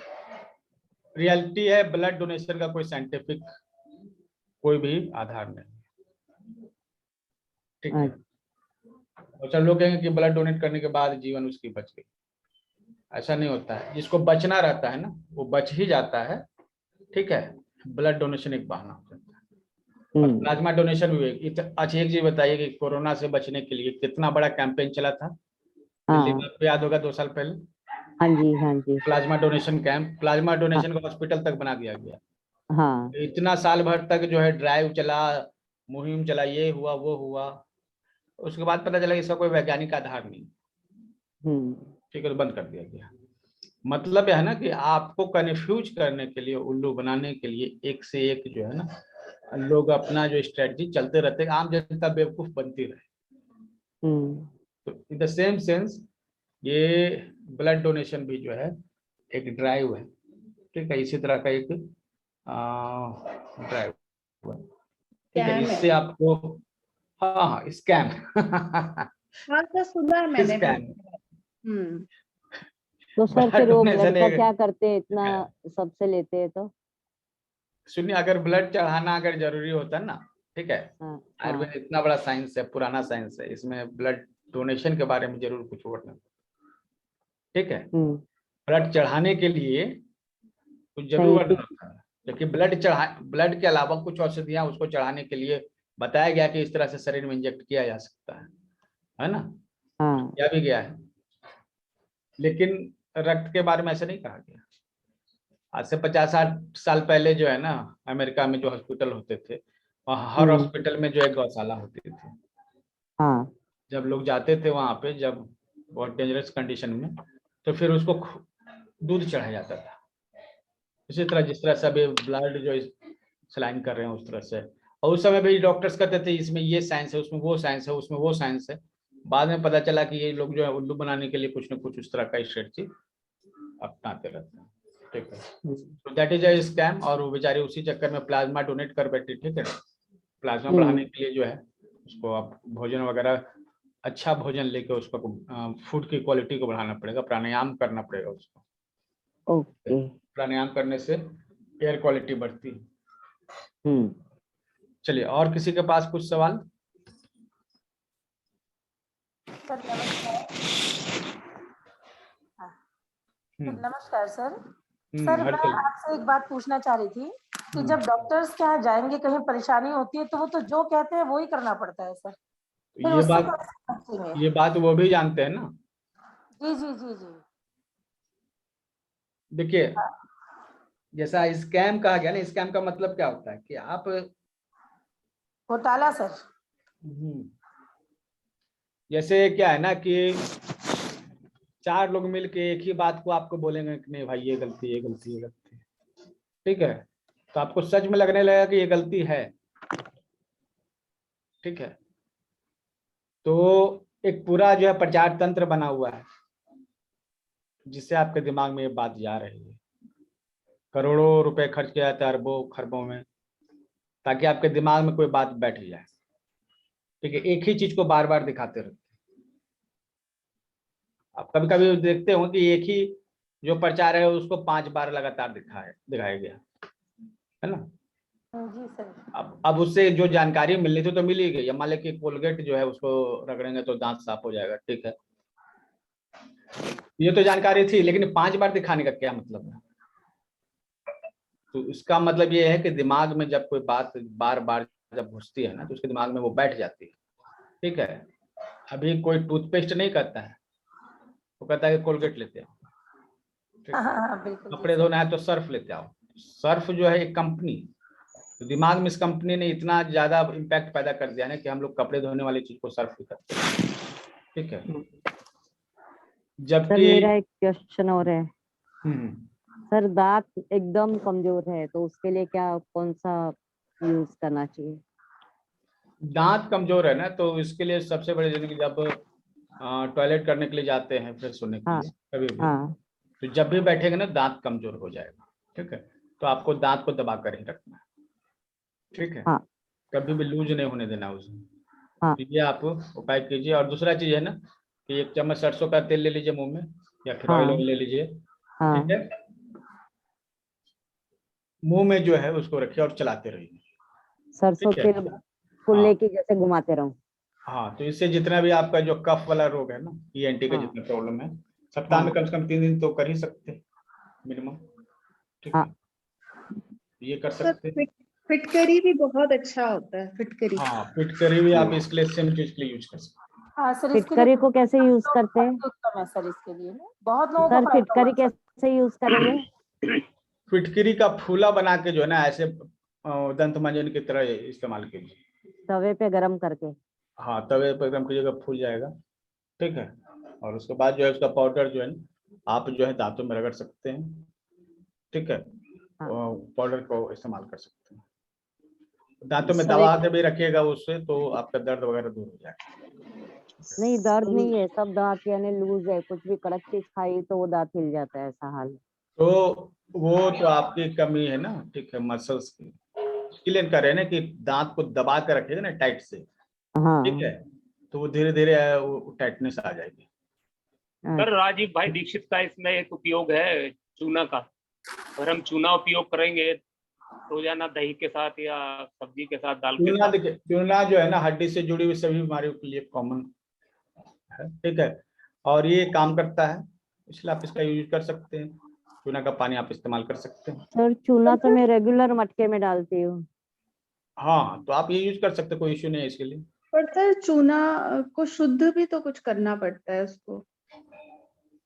रियलिटी है ब्लड डोनेशन का कोई साइंटिफिक कोई भी आधार नहीं। ठीक है, बहुत सारे लोग कहेंगे कि ब्लड डोनेट करने के बाद जीवन उसकी बच गई, ऐसा नहीं होता है। जिसको बचना रहता है ना वो बच ही जाता है। ठीक है, ब्लड डोनेशन एक बहाना हो जाता है। और प्लाज्मा डोनेशन भी अच्छा। एक चीज बताइए कि कोरोना से बचने के लिए कितना बड़ा कैंपेन चला था दिल्ली में, आपको याद होगा 2 साल पहले। हाँ जी। Plasma donation camp, plasma donation का हॉस्पिटल तक बना दिया गया। हाँ, इतना साल भर तक जो है ड्राइव चला, मुहिम चला, ये हुआ वो हुआ, उसके बाद पता चला इसका कोई वैज्ञानिक आधार नहीं। ठीक है, तो बंद कर दिया गया। मतलब है ना कि आपको कन्फ्यूज करने के लिए, उल्लू बनाने के लिए एक से एक जो है ना लोग अपना जो स्ट्रेटजी चलते रहते हैं, आम जनता बेवकूफ बनती रहे। तो इन द सेम सेंस ये ब्लड डोनेशन भी जो है एक ड्राइव है। ठीक है, इसी तरह का एक ड्राइव है। ठीक है, इससे आपको हाँ स्कैम हाँ सर, सुना है मैंने। स्कैम। तो सर ब्लड फिर वो डोनेशन ब्लड का क्या करते हैं, इतना है। सबसे लेते हैं तो? सुनिए, अगर ब्लड चढ़ाना अगर जरूरी होता ना, ठीक है, हाँ आयुर्वेद हाँ। इतना बड़ा साइंस है, पुराना साइंस है, इसमें ब्लड डोनेशन के बारे में जरूर कुछ वर्णन, ठीक है। ब्लड चढ़ाने के लिए कुछ जरूर नहीं वर्णन ठीक। होता है, क्योंकि ब्लड के अलावा कुछ औषधियां उसको चढ़ाने के लिए बताया गया कि इस तरह से शरीर में इंजेक्ट किया जा सकता है ना, हाँ। किया भी गया है। लेकिन रक्त के बारे में ऐसा नहीं कहा गया। आज से 50-60 साल पहले जो है ना, अमेरिका में जो हॉस्पिटल होते थे, वहाँ हर हॉस्पिटल में जो एक गौशाला होती थी। हाँ। जब लोग जाते थे वहां पे, जब बहुत डेंजरस कंडीशन में, तो फिर उसको दूध चढ़ाया जाता था। इसी तरह जिस तरह से अभी ब्लड जो सलाइन कर रहे हैं उस तरह से। और उस समय भी डॉक्टर्स कहते थे इसमें ये साइंस है, उसमें वो साइंस है, उसमें वो साइंस है। बाद में पता चला कि ये लोग जो है उल्लू बनाने के लिए कुछ न कुछ उस तरह का स्ट्रेटजी अपनाते रहते हैं, ठीक है। तो दैट इज अ स्कैम। और वो बेचारी उसी चक्कर में प्लाज्मा डोनेट कर बैठी, ठीक है। प्लाज्मा बढ़ाने के लिए जो है उसको आप भोजन वगैरह, अच्छा भोजन लेके उसको फूड की क्वालिटी को बढ़ाना पड़ेगा, प्राणायाम करना पड़ेगा उसको। ओके। प्राणायाम करने से एयर क्वालिटी बढ़ती है। चलिए, और किसी के पास कुछ सवाल? सर नमस्कार। नमस्कार सर। सर मैं हर्षल, आपसे एक बात पूछना चाह रही थी कि जब डॉक्टर्स के यहाँ जाएंगे, कहीं परेशानी होती है तो वो तो जो कहते हैं वो ही करना पड़ता है सर, फिर ये उससे बात कैसे बचेंगे? ये बात वो भी जानते हैं ना। जी जी जी जी। देखिए, जैसा स्कैम कहा गया ना, स्कैम का मतलब क्या होता है कि आप घोटाला सर। जैसे क्या है ना कि 4 लोग मिलके एक ही बात को आपको बोलेंगे कि नहीं भाई ये गलती, ये गलती, ये गलती, ठीक है। तो आपको सच में लगने लगेगा कि ये गलती है, ठीक है। तो एक पूरा जो है प्रचार तंत्र बना हुआ है जिससे आपके दिमाग में ये बात जा रही है। करोड़ों रुपए खर्च किया जाता है, अरबों खरबों में, ताकि आपके दिमाग में कोई बात बैठ जाए, ठीक है। एक ही चीज को बार बार दिखाते रहते हैं। आप कभी कभी देखते हो कि एक ही जो प्रचार है उसको 5 बार लगातार दिखाया गया है ना। जी सर। अब उससे जो जानकारी मिलनी थी तो मिल ही गई। मान लें कि कोलगेट जो है उसको रगड़ेंगे तो दांत साफ हो जाएगा, ठीक है। ये तो जानकारी थी, लेकिन 5 बार दिखाने का क्या मतलब है? तो इसका मतलब ये है कि दिमाग में जब कोई बात बार बार जब घुसती है ना, तो उसके दिमाग में वो बैठ जाती है, ठीक है। अभी कोई टूथपेस्ट नहीं करता है, वो कहता है कि कोलगेट लेते आओ, ठीक है। हाँ बिल्कुल। कपड़े धोना है तो सर्फ लेते आओ। सर्फ जो है एक कंपनी, तो दिमाग में इस कंपनी ने इतना ज्यादा इम्पैक्ट पैदा कर दिया ना कि हम लोग कपड़े धोने वाली चीज को सर्फ भी करते हैं, ठीक है। सर जबकि मेरा एक क्वेश्चन और है। सर दांत एकदम कमजोर है तो उसके लिए क्या, कौन सा यूज करना चाहिए? दांत कमजोर है ना, तो इसके लिए सबसे बड़ी जिंदगी, जब टॉयलेट करने के लिए जाते हैं फ्रेश होने के हाँ लिए कभी भी, हाँ। तो जब भी बैठेंगे ना दांत कमजोर हो जाएगा, ठीक है। तो आपको दांत को दबा कर ही रखना है, ठीक है। हाँ कभी भी लूज नहीं होने देना उसमें। हाँ। तो ये आप उपाय कीजिए। और दूसरा चीज है ना कि 1 चम्मच सरसों का तेल ले लीजिए मुंह में, या फिर ऑयल हाँ ले लीजिए, ठीक हाँ। है। मुंह में जो है उसको रखिए और चलाते रहिए, सरसों ठीक है। तेल फुल्ले हाँ की जैसे घुमाते रहूं? हाँ, तो इससे जितना भी आपका जो कफ वाला रोग है ना, ENT का हाँ जितना प्रॉब्लम है, सप्ताह में हाँ कम से कम 3 दिन तो कर ही सकते हैं मिनिमम, ठीक हाँ। है। ये कर सर सकते हैं। फिटकरी भी बहुत अच्छा होता है, फिटकरी। हाँ, फिटकरी भी आप इसके लिए सेम चीज के लिए यूज कर सकते हैं। हाँ सर, इसके लिए फिटकरी को कैसे यूज करते हैं? उत्तम है सर, इसके लिए ना बहुत लोगों को सर फायदा हुआ फिटकरी सर। कैसे यूज करेंगे? फिटकरी का फूला बना के जो है ना ऐसे दंत मंजन की तरह इस्तेमाल कीजिए। तवे पे गरम करके? हाँ, तवे पर एकदम कीजिएगा, फूल जाएगा, ठीक है। और उसके बाद जो है उसका पाउडर जो है ना आप जो है दांतों में रगड़ सकते हैं, ठीक है। हाँ। पाउडर को इस्तेमाल कर सकते हैं। दांतों में सर दबा एक, के भी रखिएगा उससे, तो आपका दर्द वगैरह दूर हो जाएगा। नहीं दर्द नहीं है, सब दांत यानी लूज है, कुछ भी कड़क चीज खाई तो वो दांत हिल जाता है, ऐसा हाल है। तो वो तो आपकी कमी है ना, ठीक है, मसल्स की। क्लियर कर रहे हैं ना कि दांत को दबा के रखिएगा ना टाइट से, ठीक हाँ। है। तो वो धीरे धीरे टाइटनेस आ जाएगी, हाँ, सर राजीव भाई दीक्षित का इसमें एक उपयोग है चूना का। अगर हम चूना उपयोग करेंगे रोजाना दही के साथ या सब्जी के साथ, दाल के चूना साथ, देखिए, चूना जो है ना हड्डी से जुड़ी हुई सभी बीमारियों के लिए कॉमन है, ठीक है, और ये काम करता है, इसलिए आप इसका यूज कर सकते हैं। चूना का पानी आप इस्तेमाल कर सकते हैं। सर चूना तो मैं रेगुलर मटके में डालती हूँ। हाँ, तो आप ये यूज कर सकते हैं, कोई इश्यू नहीं है इसके लिए। पर सर चूना को शुद्ध भी तो कुछ करना पड़ता है उसको,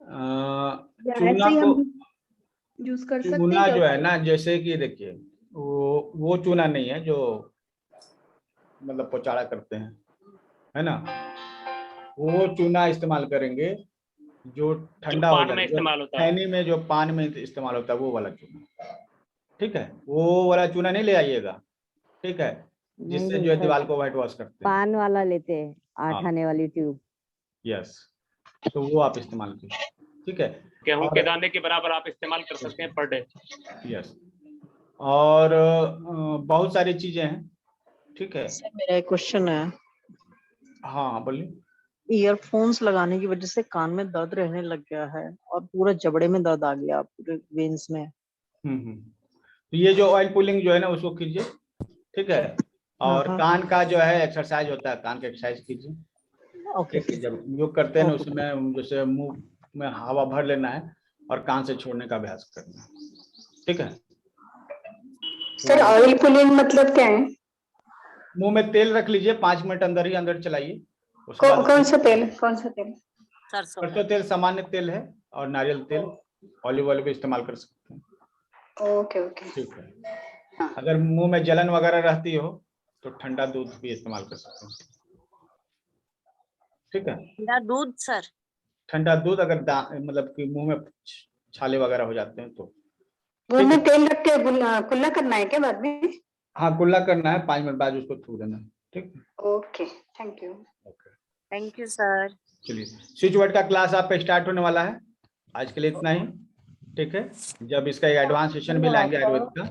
या चूना ऐसे ही को, हम यूज कर सकते चूना हैं जो क्या? है ना, जैसे कि देखिए वो चूना नहीं है जो मतलब पोचाड़ा करते हैं, है ना, वो चूना इस्तेमाल करेंगे जो ठंडा हो पान में जाए, जो इस्तेमाल होता है। खैनी में जो पान में इस्तेमाल होता है वो वाला चूना, ठीक है, वो वाला चूना नहीं ले आइएगा, ठीक है, नहीं जिससे नहीं जो है सर, दीवार को व्हाइट वॉश करते हैं। पान वाला लेते हैं, 8 हाँ। आने वाली ट्यूब। यस, तो वो आप इस्तेमाल कीजिए, ठीक है। गेहूं और- के दाने के बराबर आप इस्तेमाल कर सकते हैं पर डे। यस, और बहुत सारी चीजें हैं, ठीक है। सर मेरा एक क्वेश्चन है, हाँ बोलिए। ईयरफोन्स लगाने की वजह से कान में दर्द रहने लग गया है और पूरा जबड़े में दर्द आ गया, पूरे वेन्स में। तो ये जो ऑयल पुलिंग जो है ना उसको कीजिए, ठीक है, और हाँ। कान का जो है एक्सरसाइज होता है, कान का एक्सरसाइज कीजिए, ओके। ठीक है। जब योग करते हैं ना ओके। उसमें जैसे मुंह में हवा भर लेना है और कान से छोड़ने का अभ्यास करना है, ठीक है। सर ऑयल पुलिंग मतलब क्या है? मुंह में तेल रख लीजिए, 5 मिनट अंदर ही अंदर चलाइए, उसके बाद कौन सा तेल? कौन सा तेल? सरसों तेल सामान्य तेल है, और नारियल तेल, ऑलिव ऑयल भी इस्तेमाल कर सकते हैं, ओके ओके। ठीक है। अगर मुंह में जलन वगैरह रहती हो तो ठंडा दूध भी इस्तेमाल कर सकते हैं, ठीक है। ठंडा दूध सर? ठंडा दूध अगर मतलब कि मुंह में छाले वगैरह हो जाते हैं तो। मुंह में तेल रख के कुल्ला करना है क्या बाद में? हाँ, कुल्ला करना है, 5 मिनट बाद उसको थू देना है, ठीक है। Okay, thank you. Thank you sir. चलिए, स्विच वर्ड का क्लास आपका स्टार्ट होने वाला है, आज के लिए इतना ही, ठीक है। जब इसका एडवांस सेशन भी लाएंगे आयुर्वेद का,